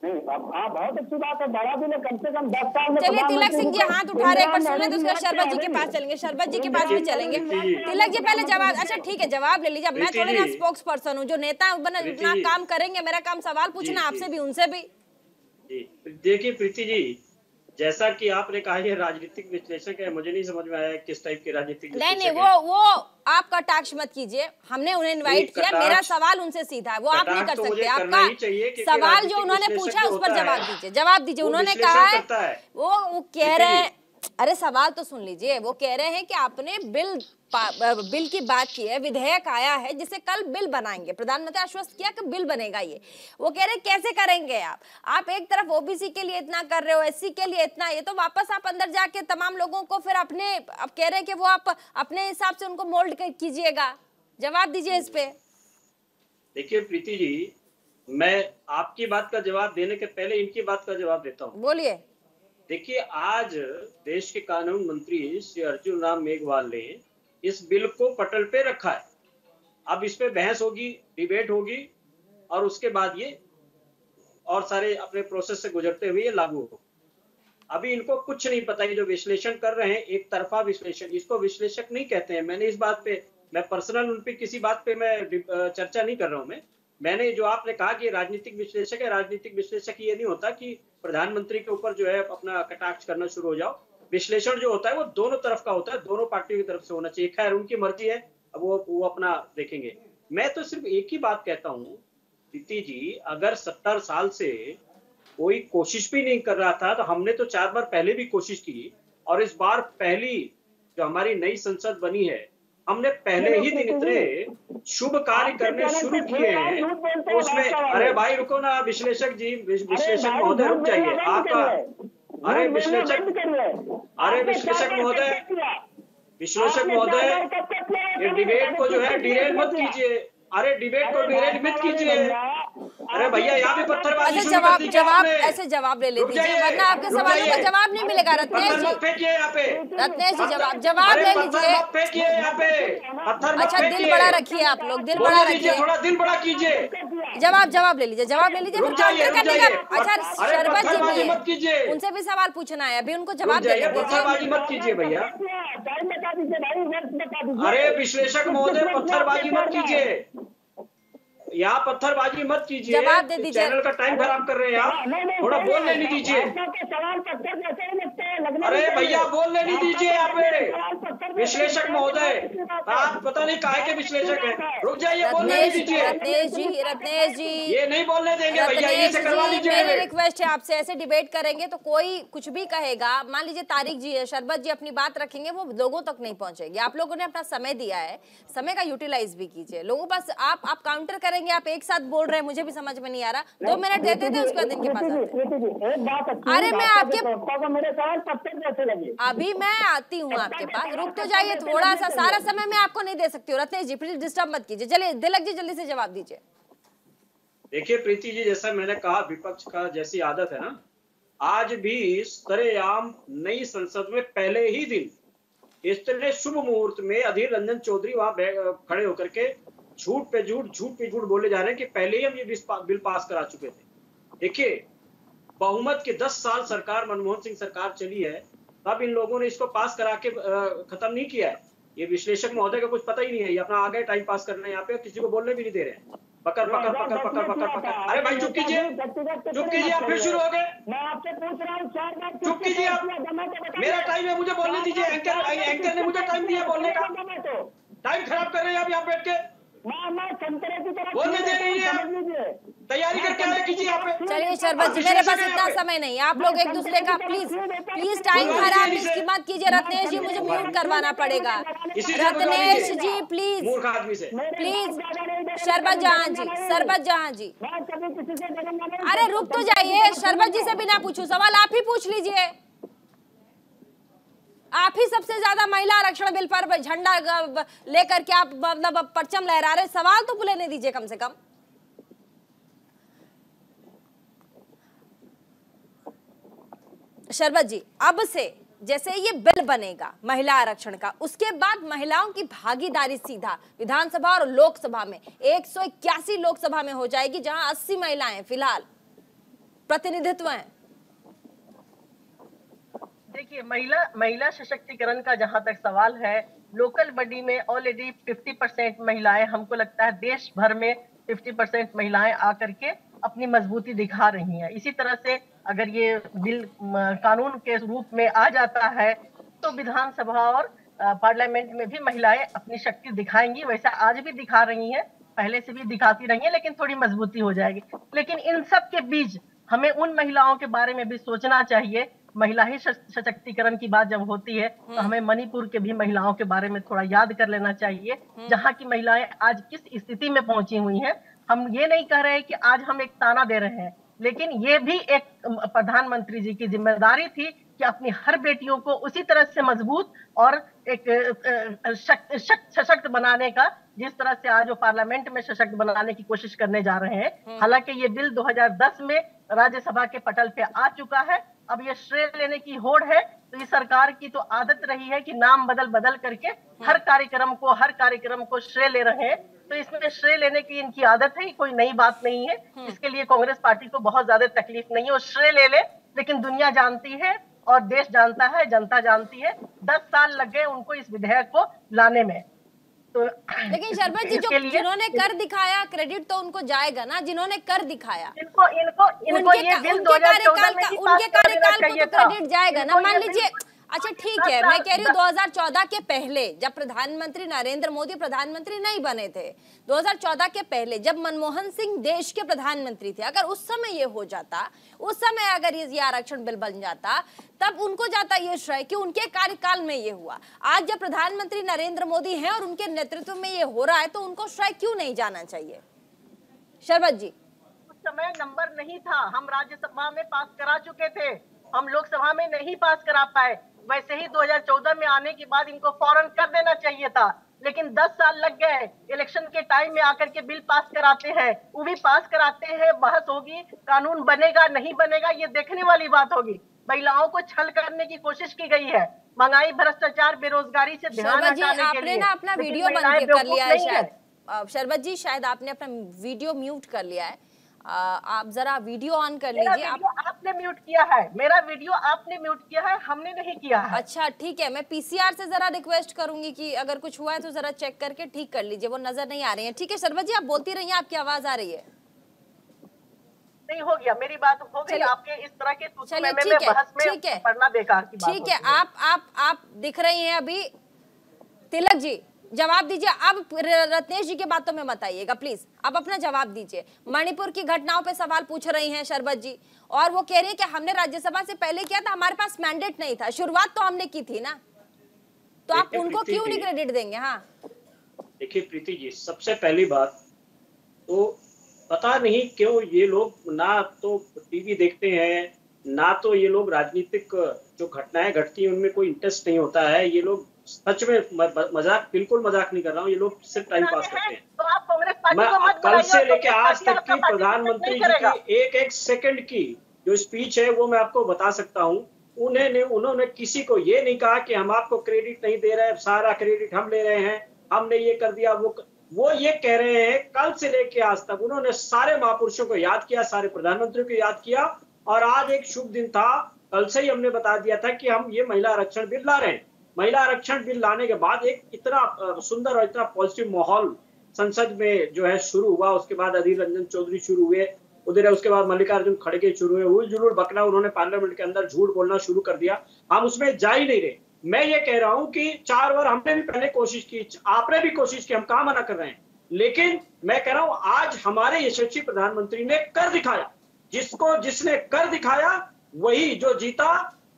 नहीं, बहुत अच्छी बात है, बड़ा दिल है, कम से कम 10 साल में। चलिए तिलक सिंह जी हाथ उठा रहे, एक बार सुने तो उसके शरबत जी के पास चलेंगे, शरबत जी के पास भी चलेंगे। तिलक जी पहले जवाब, अच्छा ठीक है जवाब ले लीजिए। मैं थोड़े ना स्पोक्स पर्सन हूँ, जो नेता अपना काम करेंगे, मेरा काम सवाल पूछना आपसे भी उनसे भी। देखिए प्रीति जी, जैसा कि आपने कहा ये राजनीतिक विश्लेषक है, मुझे नहीं समझ में आया किस टाइप के राजनीतिक नहीं वो आपका टाक्स मत कीजिए, हमने उन्हें इनवाइट किया, मेरा सवाल उनसे सीधा है, वो आप नहीं कर सकते। आपका सवाल जो उन्होंने पूछा उस पर जवाब दीजिए। उन्होंने कहा है वो कह रहे हैं, अरे सवाल तो सुन लीजिए। वो कह रहे हैं कि आपने बिल की बात की है, विधेयक आया है जिसे कल बिल बनाएंगे, प्रधानमंत्री आश्वस्त किया कि बिल बनेगा। ये वो कह रहे हैं कैसे करेंगे आप एक तरफ ओबीसी के लिए इतना कर रहे हो, एससी के लिए इतना, ये तो वापस आप अंदर जाके तमाम लोगों को फिर अपने, अब कह रहे हैं कि वो आप अपने हिसाब से उनको मोल्ड कीजिएगा। जवाब दीजिए इस पे। देखिए प्रीति जी, मैं आपकी बात का जवाब देने के पहले इनकी बात का जवाब देता हूँ। बोलिए। देखिए आज देश के कानून मंत्री श्री अर्जुन राम मेघवाल ने इस बिल को पटल पे रखा है। अब इस पे बहस होगी, डिबेट होगी और उसके बाद ये और सारे अपने प्रोसेस से गुजरते हुए ये लागू हो। अभी इनको कुछ नहीं पता, ये जो विश्लेषण कर रहे हैं एक तरफा विश्लेषण, इसको विश्लेषक नहीं कहते हैं। मैंने इस बात पे, मैं पर्सनल उन पे किसी बात पे मैं चर्चा नहीं कर रहा हूँ। मैंने जो आपने कहा कि राजनीतिक विश्लेषक है, राजनीतिक विश्लेषक ये नहीं होता कि प्रधानमंत्री के ऊपर जो है अपना कटाक्ष करना शुरू हो जाओ। विश्लेषण जो होता है वो दोनों तरफ का होता है, दोनों पार्टियों की तरफ से होना चाहिए। खैर उनकी मर्जी है, अब वो अपना देखेंगे। मैं तो सिर्फ एक ही बात कहता हूँ प्रीति जी, अगर 70 साल से कोई कोशिश भी नहीं कर रहा था तो हमने तो 4 बार पहले भी कोशिश की, और इस बार पहली जो हमारी नई संसद बनी है, हमने पहले ही दिन इतने शुभ कार्य करने शुरू किए हैं। तो उसमें अरे भाई रुको ना, विश्लेषक जी, विश्लेषक महोदय रुक जाइए आपका। अरे विश्लेषक महोदय ये डिबेट को जो है डिरेल मत कीजिए। अरे डिबेट को डिरेल मत कीजिए। अरे भैया यहाँ भी पत्थरबाजी अच्छा, शुरू कर दी क्या जवाब आपने? ऐसे जवाब ले रुक लीजिए, जाइए, वरना आपके रुक सवालों का जाइए। जवाब नहीं मिलेगा। रत्नेश पत्थर मत जी, फेंकिए यहाँ पे। रत्नेश जी जवाब अरे ले पत्थर लीजिए। मत फेंकिए यहाँ पे, पत्थर मत अच्छा, दिल फेंकिए। बड़ा रखिए आप लोग, दिल बड़ा बोलने दीजिए, रखिए। थोड़ा दिल बड़ा कीजिए। जवाब ले लीजिए, फिर रुक जाइए, काउंटर रुक करने जाइए। का। अच्छा, अरे शरबत जी पत्थरबाजी भी मत है, कीजिए। उनसे भी सवाल पूछना है, अभी उनको रुक जवाब जाइए, देने पत्थरबाजी दीजिए। मत कीजिए भैया। अरे विश्लेषक महोदय, पत्थरबाजी मत कीजिए, यहाँ पत्थरबाजी मत कीजिए। जवाब दे दीजिए। चैनल का टाइम खराब कर रहे हैं आप, थोड़ा बोल लेने दीजिए। अरे भैया बोल लेने दीजिए यहाँ पे। विश्लेषक महोदय, आप पता नहीं काहे के विश्लेषक हैं। रुक जाइए, बोल लेने दीजिए। रत्नेश जी, ये नहीं बोलने देंगे भैया, ये से करवा लीजिए। मेरी रिक्वेस्ट है आपसे, ऐसे डिबेट करेंगे तो कोई कुछ भी कहेगा। मान लीजिए तारिक जी है, शरबत जी अपनी बात रखेंगे, वो लोगों तक नहीं पहुंचेगी। आप लोगों ने अपना समय दिया है, समय का यूटिलाइज भी कीजिए। लोगों पास आप काउंटर करेंगे, आप एक साथ बोल रहे हैं, मुझे भी समझ में नहीं आ रहा। 2 मिनट देते थे, उसके बाद इनके पास आते। अरे मैं आपके मेरे सवाल पत्थर जैसे लगे। अभी मैं आती हूँ आपके पास, रुक तो जाइए थोड़ा सा, सारा समय मैं आपको नहीं दे सकती हूँ। रत्नेश जी प्लीज डिस्टर्ब मत कीजिए। चलिए तिलक जी जल्दी से जवाब दीजिए। देखिए प्रीति जी, जैसा मैंने कहा, विपक्ष का जैसी आदत है ना, आज भी सरेआम नई संसद में पहले ही दिन इतने शुभ मुहूर्त में अधीर रंजन चौधरी वहां खड़े होकर के झूठ पे झूठ बोले जा रहे हैं कि पहले ही हम ये बिल पास करा चुके थे। देखिए, बहुमत के 10 साल सरकार, मनमोहन सिंह सरकार चली है, तब इन लोगों ने इसको पास करा के खत्म नहीं किया है। ये विश्लेषक महोदय को कुछ पता ही नहीं है, ये अपना आगे टाइम पास करना है यहाँ पे, किसी को बोलने भी नहीं दे रहे हैं। पकड़। अरे भाई चुप कीजिए, आप फिर शुरू हो गए। मैं आपसे पूछ रहा हूँ, 4 बार चुप कीजिए आप, मेरा टाइम है, मुझे बोलने दीजिए। एंकर ने मुझे टाइम दिया बोलने का, टाइम खराब कर रहे हैं आप यहाँ बैठ के, बोलने दे रही है। तैयारी करके आए कीजिए यहाँ पे। चलिए शरबत जी, मेरे पास इतना समय नहीं है, आप लोग एक दूसरे का प्लीज टाइम खराब इसकी मत कीजिए। रत्नेश जी मुझे म्यूट करवाना पड़ेगा। रत्नेश जी प्लीज, शरबत जहां जी, अरे रुक तो जाइए। शरबत जी से भी ना पूछूं सवाल, आप ही पूछ लीजिए। आप ही सबसे ज्यादा महिला आरक्षण बिल पर झंडा लेकर के आप मतलब परचम लहरा रहे, सवाल तो लेने दीजिए कम से कम। शरबत जी, अब से जैसे ये बिल बनेगा महिला आरक्षण का, उसके बाद महिलाओं की भागीदारी सीधा विधानसभा और लोकसभा में 181 लोकसभा में हो जाएगी, जहां 80 महिलाएं फिलहाल प्रतिनिधित्व हैं। देखिए, महिला सशक्तिकरण का जहां तक सवाल है, लोकल बॉडी में ऑलरेडी 50% महिलाएं, हमको लगता है देश भर में 50% महिलाएं आकर के अपनी मजबूती दिखा रही हैं। इसी तरह से अगर ये बिल कानून के रूप में आ जाता है तो विधानसभा और पार्लियामेंट में भी महिलाएं अपनी शक्ति दिखाएंगी। वैसा आज भी दिखा रही हैं, पहले से भी दिखाती रही हैं, लेकिन थोड़ी मजबूती हो जाएगी। लेकिन इन सब के बीच हमें उन महिलाओं के बारे में भी सोचना चाहिए। महिला ही सशक्तिकरण की बात जब होती है तो हमें मणिपुर के भी महिलाओं के बारे में थोड़ा याद कर लेना चाहिए, जहां की महिलाएं आज किस स्थिति में पहुंची हुई हैं। हम ये नहीं कह रहे कि आज हम एक ताना दे रहे हैं, लेकिन ये भी एक प्रधानमंत्री जी की जिम्मेदारी थी कि अपनी हर बेटियों को उसी तरह से मजबूत और एक सशक्त बनाने का, जिस तरह से आज वो पार्लियामेंट में सशक्त बनाने की कोशिश करने जा रहे हैं। हालांकि ये बिल 2010 में राज्यसभा के पटल पे आ चुका है, अब ये श्रेय लेने की होड़ है। तो इस सरकार की तो आदत रही है कि नाम बदल करके हर कार्यक्रम को श्रेय ले रहे हैं, तो इसमें श्रेय लेने की इनकी आदत है, कोई नई बात नहीं है। इसके लिए कांग्रेस पार्टी को बहुत ज्यादा तकलीफ नहीं है, वो श्रेय ले ले, लेकिन दुनिया जानती है और देश जानता है, जनता जानती है, 10 साल लग गए उनको इस विधेयक को लाने में। तो लेकिन शरबत जी, जिन्होंने कर दिखाया, क्रेडिट तो उनको जाएगा ना, जिन्होंने कर दिखाया। इनको ये बिल 2014 में उनके कार्यकाल को तो क्रेडिट जाएगा ना। मान लीजिए, अच्छा ठीक है, मैं कह रही हूँ 2014 के पहले, जब प्रधानमंत्री नरेंद्र मोदी प्रधानमंत्री नहीं बने थे, 2014 के पहले जब मनमोहन सिंह देश के प्रधानमंत्री थे, अगर उस समय ये हो जाता, उस समय अगर ये आरक्षण बिल बन जाता, तब उनको जाता ये श्रेय कि उनके कार्यकाल में ये हुआ। आज जब प्रधानमंत्री नरेंद्र मोदी हैं और उनके नेतृत्व में ये हो रहा है, तो उनको श्रेय क्यों नहीं जाना चाहिए? शरबत जी, उस समय नंबर नहीं था, हम राज्यसभा में पास करा चुके थे, हम लोकसभा में नहीं पास करा पाए। वैसे ही 2014 में आने के बाद इनको फौरन कर देना चाहिए था, लेकिन 10 साल लग गए। इलेक्शन के टाइम में आकर के बिल पास कराते हैं, वो भी पास कराते हैं, बहस होगी, कानून बनेगा नहीं बनेगा ये देखने वाली बात होगी। महिलाओं को छल करने की कोशिश की गई है, महंगाई, भ्रष्टाचार, बेरोजगारी से ध्यान शरबत जी, हटाने के आपने लिए। ना अपना लेकिन वीडियो महिलाएं बंद कर बेवकूफ लिया है नहीं शायद। शरबत जी, शायद आपने अपना वीडियो म्यूट कर लिया है। आप जरा वीडियो ऑन कर लीजिए। आपने म्यूट किया है, मेरा वीडियो आपने म्यूट किया है, हमने नहीं किया है। अच्छा ठीक है, मैं पीसीआर से जरा रिक्वेस्ट करूंगी कि अगर कुछ हुआ है तो जरा चेक करके ठीक कर लीजिए, वो नजर नहीं आ रही है। ठीक है शरबत जी, आप बोलती रहिए, आपकी आवाज आ रही है। नहीं हो गया, मेरी बात हो गई। आपके इस तरह के चलिए ठीक है, पढ़ना बेकार की बात ठीक है। आप दिख रही हैं अभी। तिलक जी जवाब दीजिए, अब रत्नेश जी की बातों में मत आइएगा प्लीज, आप अपना जवाब दीजिए। मणिपुर की घटनाओं पे सवाल पूछ रही हैं शरबत जी, और वो कह रही है कि हमने राज्यसभा से पहले किया था, हमारे पास मैंडेट नहीं था, शुरुआत तो हमने की थी ना, तो आप उनको क्यों नहीं क्रेडिट देंगे? हाँ देखिए प्रीति जी, सबसे पहली बात तो पता नहीं क्यों ये लोग ना तो टीवी देखते हैं, ना तो ये लोग राजनीतिक जो घटनाएं घटती हैं उनमें कोई इंटरेस्ट नहीं होता है। ये लोग सच में मजाक, बिल्कुल मजाक नहीं कर रहा हूँ, ये लोग सिर्फ टाइम पास करते हैं। तो आप कांग्रेस पार्टी मैं को मत कल बुलाइए, से लेके आज कांग्रेस तक पार्टी की आपका प्रधानमंत्री नहीं जी की एक एक सेकंड की जो स्पीच है वो मैं आपको बता सकता हूँ। उन्होंने किसी को ये नहीं कहा कि हम आपको क्रेडिट नहीं दे रहे, सारा क्रेडिट हम ले रहे हैं, हमने ये कर दिया। वो ये कह रहे हैं कल से लेके आज तक उन्होंने सारे महापुरुषों को याद किया, सारे प्रधानमंत्रियों को याद किया, और आज एक शुभ दिन था। कल से ही हमने बता दिया था कि हम ये महिला आरक्षण बिल ला रहे हैं। महिला आरक्षण बिल लाने के बाद एक इतना सुंदर और इतना पॉजिटिव माहौल संसद में जो है शुरू हुआ। उसके बाद अधीर रंजन चौधरी शुरू हुए उधर, उसके बाद मल्लिकार्जुन खड़गे शुरू हुए, हुल जुलूल बकना उन्होंने पार्लियामेंट के अंदर झूठ बोलना शुरू कर दिया। हम उसमें जा ही नहीं रहे। मैं ये कह रहा हूं कि 4 बार हमने भी पहले कोशिश की, आपने भी कोशिश की, हम कहां मना कर रहे हैं, लेकिन मैं कह रहा हूं आज हमारे यशस्वी प्रधानमंत्री ने कर दिखाया। जिसने कर दिखाया वही जो जीता,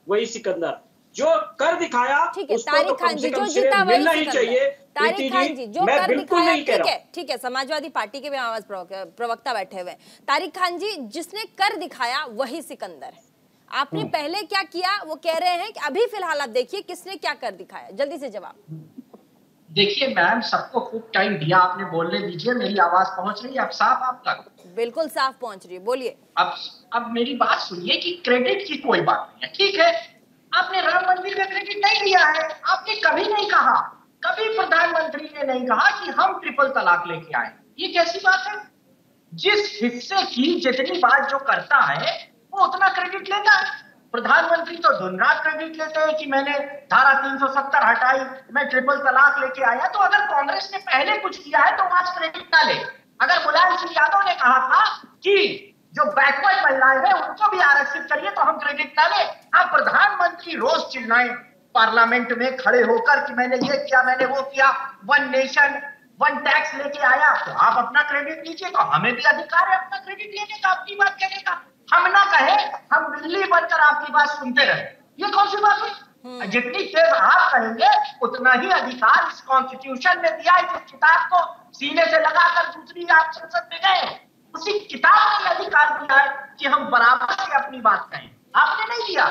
वही सिकंदर। जो कर दिखाया उसको तो कम से कम श्रेय मिलना ही चाहिए। तारिक खान जी जो कर दिखाया, ठीक है, समाजवादी पार्टी के भी आवाज प्रवक्ता बैठे हुए। तारिक खान जी, जिसने कर दिखाया वही सिकंदर है। आपने पहले क्या किया वो कह रहे हैं कि अभी फिलहाल आप देखिए किसने क्या कर दिखाया। जल्दी से जवाब। देखिए मैम, सबको खूब टाइम दिया आपने, बोलने दीजिए। मेरी आवाज पहुंच रही है अब साफ आप तक? बिल्कुल साफ पहुंच रही है, बोलिए। अब मेरी बात सुनिए कि क्रेडिट की कोई बात नहीं है, ठीक है। आपने राम मंदिर का क्रेडिट नहीं लिया है, आपने कभी नहीं कहा, कभी प्रधानमंत्री ने नहीं कहा कि हम ट्रिपल तलाक लेके आए। ये कैसी बात है? जिस हिस्से की जितनी बात जो करता है वो उतना क्रेडिट लेता है। प्रधानमंत्री तो दिन रात क्रेडिट लेते हैं कि मैंने धारा 370 हटाई, मैं ट्रिपल तलाक लेके आया। तो अगर कांग्रेस ने पहले कुछ किया है तो आज क्रेडिट ना ले। अगर मुलायम सिंह यादव ने कहा था कि जो बैकवर्ड महिलाएं हैं उनको भी आरक्षित करिए तो हम क्रेडिट ना ले। आप प्रधानमंत्री रोज चिल्लाएं पार्लियामेंट में खड़े होकर कि मैंने ये किया, मैंने वो किया, 1 नेशन 1 टैक्स लेके आया, तो आप अपना क्रेडिट लीजिए। तो हमें भी अधिकार है अपना क्रेडिट लेने का, अपनी बात कहने का। हम ना कहे, हम बिल्ली बनकर आपकी बात सुनते रहे, ये कौन सी बात है? जितनी तेज आप कहेंगे उतना ही अधिकार इस कॉन्स्टिट्यूशन ने दिया है। जिस किताब को सीने से लगाकर दूसरी आप संसद में गए, उसी किताब ने अधिकार दिया है कि हम बराबर से अपनी बात कहें, आपने नहीं दिया।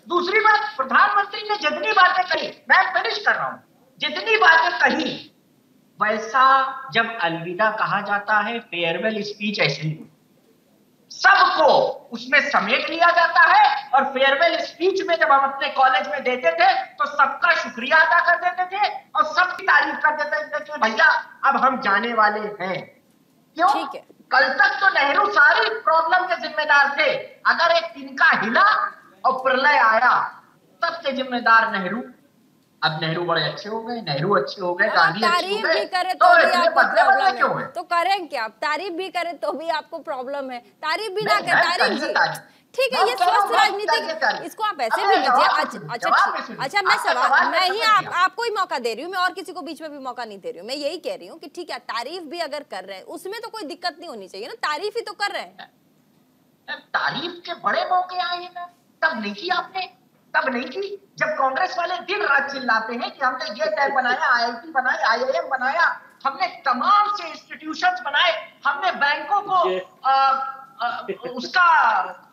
दूसरी बात, प्रधानमंत्री ने जितनी बातें कही, मैं फिनिश कर रहा हूं, जितनी बातें कही वैसा जब अलविदा कहा जाता है, फेयरवेल स्पीच ऐसे ही सबको उसमें समेट लिया जाता है। और फेयरवेल स्पीच में जब हम अपने कॉलेज में देते थे तो सबका शुक्रिया अदा कर देते थे और सबकी तारीफ कर देते थे कि भैया अब हम जाने वाले हैं। क्यों? ठीक है। कल तक तो नेहरू सारी प्रॉब्लम के जिम्मेदार थे। अगर एक तिनका हिला और प्रलय आया तब के जिम्मेदार नेहरू। अब नेहरू बड़े अच्छे हो गए, नेहरू अच्छे हो गए, गांधी अच्छे हो गए, भी करे तो भी आपको प्रॉब्लम है। तो करें क्या? तारीफ भी करें तो भी आपको प्रॉब्लम है, तारीफ भी ना करें। तारीफ जी ठीक है, ये स्वस्थ राजनीतिक, इसको आप ऐसे भी लीजिए। अच्छा मैं ही आपको ही मौका दे रही हूँ, मैं और किसी को बीच में भी मौका नहीं दे रही हूँ। मैं यही कह रही हूँ कि ठीक है, तारीफ भी अगर कर रहे हैं उसमें तो कोई दिक्कत नहीं होनी चाहिए ना, तारीफ ही तो कर रहे हैं। तारीफ के बड़े मौके आए हैं, तब नहीं की आपने, तब नहीं की जब कांग्रेस वाले दिन रात चिल्लाते हैं कि हमने ये टैग बनाया, IIT बनाया, IIM बनाया, हमने तमाम से इंस्टीट्यूशंस बनाए, हमने बैंकों को उसका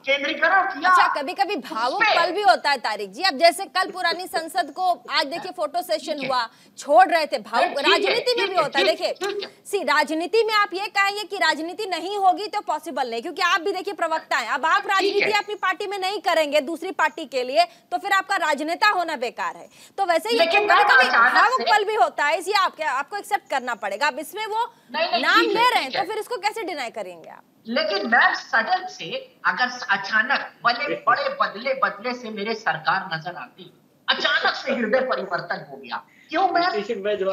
केंद्रीकरण किया। अच्छा, कभी कभी भावुक पल भी होता है तारिक जी। अब जैसे कल पुरानी संसद को आज देखिए फोटो सेशन हुआ, छोड़ रहे थे, भावुक राजनीति में भी होता है। देखिए राजनीति में आप ये कहेंगे कि राजनीति नहीं होगी तो पॉसिबल नहीं, क्योंकि आप भी देखिए प्रवक्ता हैं। अब आप राजनीति अपनी पार्टी में नहीं करेंगे दूसरी पार्टी के लिए, तो फिर आपका राजनेता होना बेकार है। तो वैसे ही कभी कभी भावुक पल भी होता है, इसलिए आपको एक्सेप्ट करना पड़ेगा। अब इसमें वो नाम ले रहे हैं तो फिर इसको कैसे डिनाई करेंगे आप? लेकिन मैम सडन से अगर अचानक बड़े बदले से मेरे सरकार नजर आती, अचानक से हृदय परिवर्तन हो गया, क्यों मैम? बीस मिनट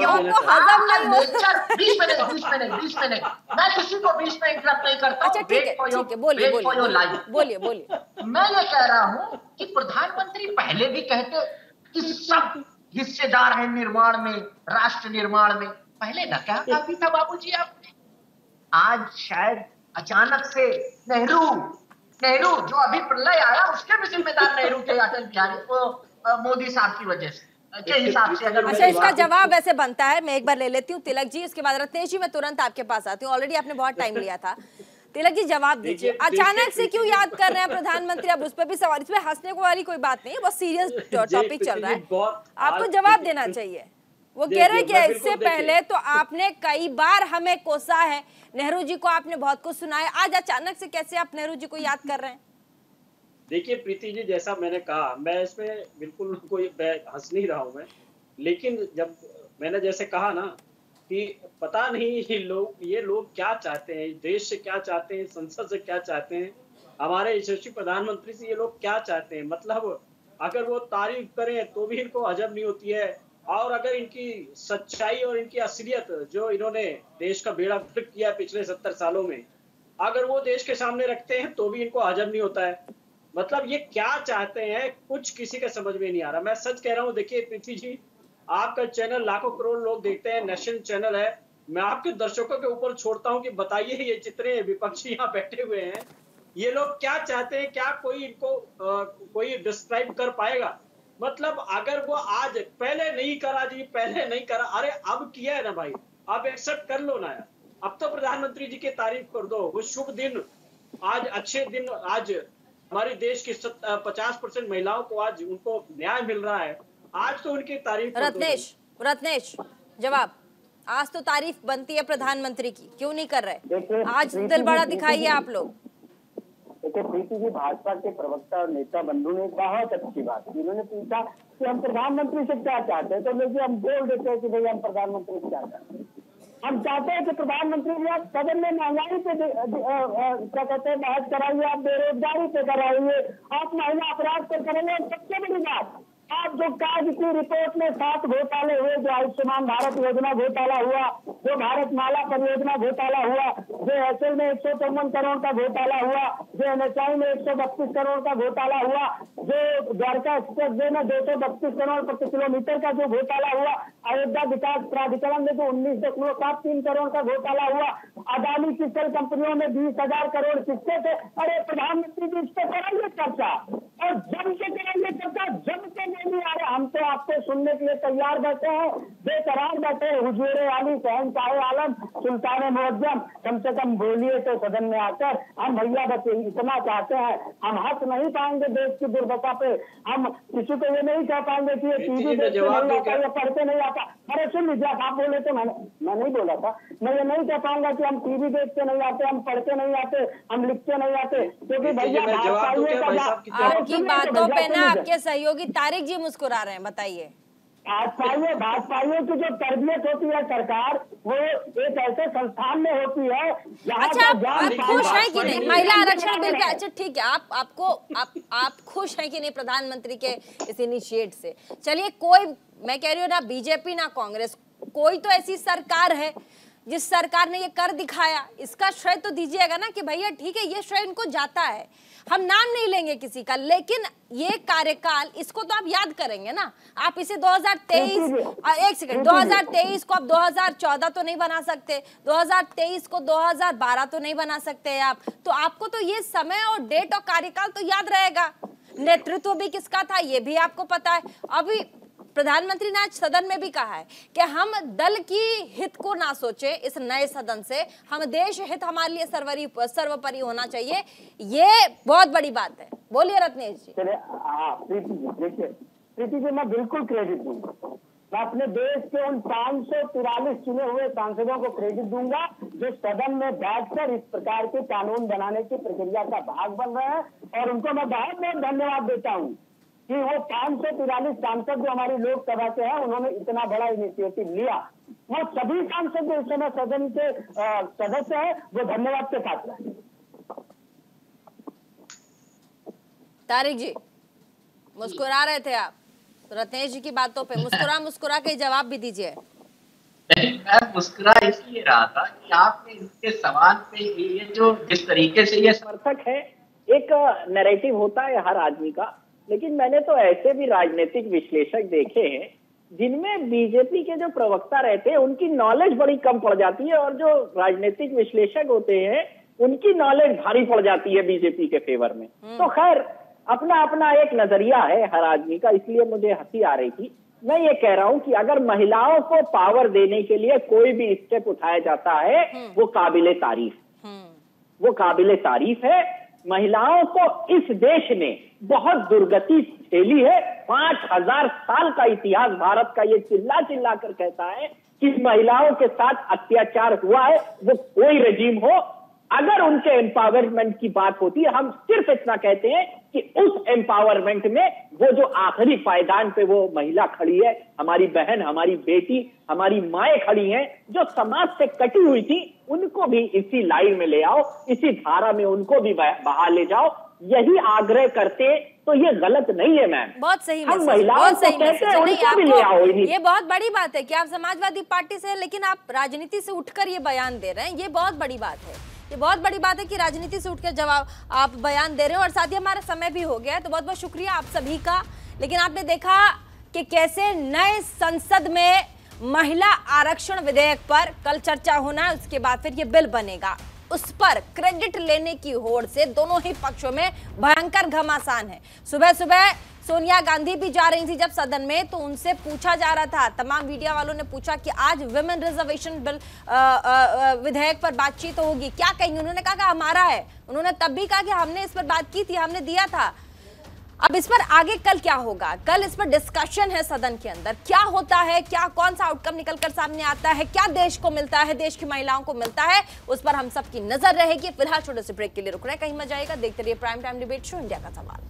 मैं किसी को बीच में इंटरप्ट नहीं करता। अच्छा ठीक है, बोलिए। मैं ये कह रहा हूँ कि प्रधानमंत्री पहले भी कहते कि सब हिस्सेदार हैं निर्माण में, राष्ट्र निर्माण में। पहले न क्या काफी था बाबूजी आपने? आज शायद अचानक से नेहरू जो अभी प्रलय आया उसके भी जिम्मेदार नेहरू थे, अटल बिहारी मोदी साहब की वजह से के हिसाब से। अगर अच्छा, इसका जवाब ऐसे बनता है, मैं एक बार ले लेती हूँ तिलक जी, उसके बाद रत्नेश जी मैं तुरंत आपके पास आती हूँ। ऑलरेडी आपने बहुत टाइम लिया था। तिलक जी जवाब दीजिए, अचानक से क्यों याद कर रहे हैं प्रधानमंत्री? अब उस पर भी सवाल, इसमें हंसने को वाली कोई बात नहीं है, बहुत सीरियस टॉपिक चल रहा है, आपको जवाब देना चाहिए। वो कह रहे हैं कि इससे पहले तो आपने कई बार हमें कोसा है, नेहरू जी को आपने बहुत कुछ सुनाया, आज अचानक से कैसे आप नेहरू जी को याद कर रहे हैं? देखिए प्रीति जी, जैसा मैंने कहा, मैं इसमें बिल्कुल कोई हंस नहीं रहा हूं मैं, लेकिन जब मैंने जैसे कहा ना कि पता नहीं ये लोग क्या चाहते हैं, देश से क्या चाहते हैं, संसद से क्या चाहते हैं, हमारे यशस्वी प्रधानमंत्री से ये लोग क्या चाहते हैं। मतलब अगर वो तारीफ करें तो भी इनको हजम नहीं होती है, और अगर इनकी सच्चाई और इनकी असलियत जो इन्होंने देश का बेड़ा गर्क किया पिछले 70 सालों में, अगर वो देश के सामने रखते हैं तो भी इनको हजम नहीं होता है। मतलब ये क्या चाहते हैं कुछ किसी का समझ में नहीं आ रहा। मैं सच कह रहा हूँ, देखिए पृथ्वी जी, आपका चैनल लाखों करोड़ लोग देखते हैं, नेशनल चैनल है, मैं आपके दर्शकों के ऊपर छोड़ता हूँ कि बताइए ये जितने विपक्षी यहाँ बैठे हुए हैं ये लोग क्या चाहते हैं, क्या कोई इनको कोई डिस्क्राइब कर पाएगा? मतलब अगर वो आज पहले नहीं करा जी, पहले नहीं करा, अरे अब किया है ना भाई, आप एक्सेप्ट कर लो ना यार। अब तो प्रधानमंत्री जी की तारीफ कर दो, वो शुभ दिन, आज अच्छे दिन, आज हमारे देश की 50% महिलाओं को आज उनको न्याय मिल रहा है, आज तो उनकी तारीफ। रत्नेश जवाब, आज तो तारीफ बनती है प्रधानमंत्री की, क्यों नहीं कर रहे? आज दिल बड़ा दिखाइए आप लोग। देखिए प्रीति जी, भाजपा के प्रवक्ता और नेता बंधु ने बहुत अच्छी बात की। उन्होंने पूछा कि हम प्रधानमंत्री से क्या चाहते हैं, तो देखिए हम बोल देते हैं कि भाई हम प्रधानमंत्री से क्या चाहते हैं। हम चाहते हैं कि प्रधानमंत्री जी आप सदन में महंगाई पे क्या कहते हैं बहस कराइए, आप बेरोजगारी पे कराइए, आप महिला अपराध पे कराइए, और सबसे बड़ी बात, आप जो काज की रिपोर्ट में 7 घोटाले हुए, जो आयुष्मान भारत योजना घोटाला हुआ, जो भारत माला परियोजना घोटाला हुआ, जो एसएल में 153 करोड़ का घोटाला हुआ, जो एनएचआई में 132 करोड़ का घोटाला हुआ, जो द्वारका एक्सप्रेस वे में 232 करोड़ प्रति किलोमीटर का जो घोटाला हुआ, अयोध्या विकास प्राधिकरण में जो 19.73 करोड़ का घोटाला हुआ, अदानी की सेल कंपनियों में 20,000 करोड़ किसके थे। अरे प्रधानमंत्री जी इस पर कराइए चर्चा, और जम के कराइए चर्चा, जम के नहीं आ रहे। हम तो आपको सुनने के लिए तैयार बैठे हैं, बेकरार बैठे हैं। हुजूर आली, शहंशाह आलम, सुल्तान मुअज्जम, कम से कम बोलिए तो सदन में आकर। हम भैया बच्चे इतना चाहते हैं, हम हंस नहीं पाएंगे देश की दुर्दशा पे, हम किसी को ये नहीं कह पाएंगे कि ये टीवी देखते नहीं आता, ये पढ़ते नहीं आता। अरे सुन लीजिए, आप बोले तो मैं नहीं बोला था, मैं ये नहीं कह पाऊंगा कि हम टीवी देखते नहीं आते, हम पढ़ते नहीं आते, हम लिखते नहीं आते, क्योंकि भैया आपकी बातों पे ना आपके सहयोगी तारिक जी मुस्कुरा रहे हैं, बताइए। भाजपाइयों की जो तरबियत होती है सरकार, वो एक ऐसे संस्थान में होती है जहाँ। अच्छा, आप खुश हैं कि नहीं महिला आरक्षण बिल का? अच्छा ठीक है, आप खुश हैं कि नहीं प्रधानमंत्री के इस इनिशिएट से? चलिए, कोई, मैं कह रही हूँ ना बीजेपी ना कांग्रेस, कोई तो ऐसी सरकार है जिस सरकार ने ये कर दिखाया, इसका श्रेय तो दीजिएगा ना कि भैया ठीक है ये श्रेय इनको जाता है। हम नाम नहीं लेंगे किसी का, लेकिन ये कार्यकाल इसको तो आप याद करेंगे ना। आप इसे 2023, एक सेकंड, 2023 को आप 2014 तो नहीं बना सकते, 2023 को 2012 तो नहीं बना सकते आप, तो आपको तो ये समय और डेट और कार्यकाल तो याद रहेगा। नेतृत्व भी किसका था ये भी आपको पता है। अभी प्रधानमंत्री ने आज सदन में भी कहा है कि हम दल की हित को ना सोचे इस नए सदन से, हम देश हित हमारे लिए सर्वोपरि होना चाहिए। ये बहुत बड़ी बात है। बोलिए रत्नेश जी। देखिए प्रीति जी, मैं बिल्कुल क्रेडिट दूंगा। मैं अपने देश के उन 543 चुने हुए सांसदों को क्रेडिट दूंगा जो सदन में बैठकर इस प्रकार के कानून बनाने की प्रक्रिया का भाग बन रहे हैं, और उनको मैं बहुत बहुत धन्यवाद देता हूं कि वो 543 सांसद जो हमारी लोकसभा के हैं, उन्होंने इतना बड़ा इनिशिएटिव लिया। वो सभी सांसद जो इस समय सदन के सदस्य हैं, वो धन्यवाद के साथ रहे। तारिक जी, मुस्कुरा रहे थे आप रत्नेश जी की बातों पे, मुस्कुरा के जवाब भी दीजिए। मैं मुस्कुरा इसलिए रहा था कि आपने इनके सवाल पे ये जो जिस तरीके से ये समर्थक है, एक नैरेटिव होता है हर आदमी का, लेकिन मैंने तो ऐसे भी राजनीतिक विश्लेषक देखे हैं जिनमें बीजेपी के जो प्रवक्ता रहते हैं उनकी नॉलेज बड़ी कम पड़ जाती है, और जो राजनीतिक विश्लेषक होते हैं उनकी नॉलेज भारी पड़ जाती है बीजेपी के फेवर में। तो खैर, अपना अपना एक नजरिया है हर आदमी का, इसलिए मुझे हंसी आ रही थी। मैं ये कह रहा हूं कि अगर महिलाओं को पावर देने के लिए कोई भी स्टेप उठाया जाता है वो काबिले तारीफ है। महिलाओं को इस देश ने बहुत दुर्गति झेली है। 5000 साल का इतिहास भारत का ये चिल्ला चिल्ला कर कहता है कि महिलाओं के साथ अत्याचार हुआ है, वो कोई रजीम हो। अगर उनके एम्पावरमेंट की बात होती है, हम सिर्फ इतना कहते हैं कि उस एम्पावरमेंट में वो जो आखिरी पायदान पे वो महिला खड़ी है, हमारी बहन, हमारी बेटी, हमारी माएं खड़ी हैं, जो समाज से कटी हुई थी, उनको भी इसी लाइन में ले आओ, इसी धारा में उनको भी बहा ले जाओ। यही आग्रह करते तो ये गलत नहीं है मैम। बहुत सही हम महिलाओं को कहते हैं उनको भी ले आओ। ये बहुत बड़ी बात है कि आप समाजवादी पार्टी से, लेकिन आप राजनीति से उठकर ये बयान दे रहे हैं। ये बहुत बड़ी बात है। ये बहुत बड़ी बात है कि राजनीति से उठकर जवाब आप बयान दे रहे हो। और साथ ही हमारा समय भी हो गया है, तो बहुत बहुत शुक्रिया आप सभी का। लेकिन आपने देखा कि कैसे नए संसद में महिला आरक्षण विधेयक पर कल चर्चा होना है, उसके बाद फिर ये बिल बनेगा। उस पर क्रेडिट लेने की होड़ से दोनों ही पक्षों में भयंकर घमासान है। सुबह सुबह सोनिया गांधी भी जा रही थी जब सदन में, तो उनसे पूछा जा रहा था, तमाम मीडिया वालों ने पूछा कि आज विमेन रिजर्वेशन बिल विधेयक पर बातचीत होगी, क्या कहेंगे? उन्होंने कहा कि हमारा है। उन्होंने तब भी कहा कि हमने इस पर बात की थी, हमने दिया था। अब इस पर आगे कल क्या होगा? कल इस पर डिस्कशन है सदन के अंदर, क्या होता है, क्या कौन सा आउटकम निकलकर सामने आता है, क्या देश को मिलता है, देश की महिलाओं को मिलता है, उस पर हम सबकी नजर रहेगी। फिलहाल छोटे से ब्रेक के लिए रुक रहे हैं, कहीं मत जाइएगा, देखते रहिए prime time debate show India का सवाल।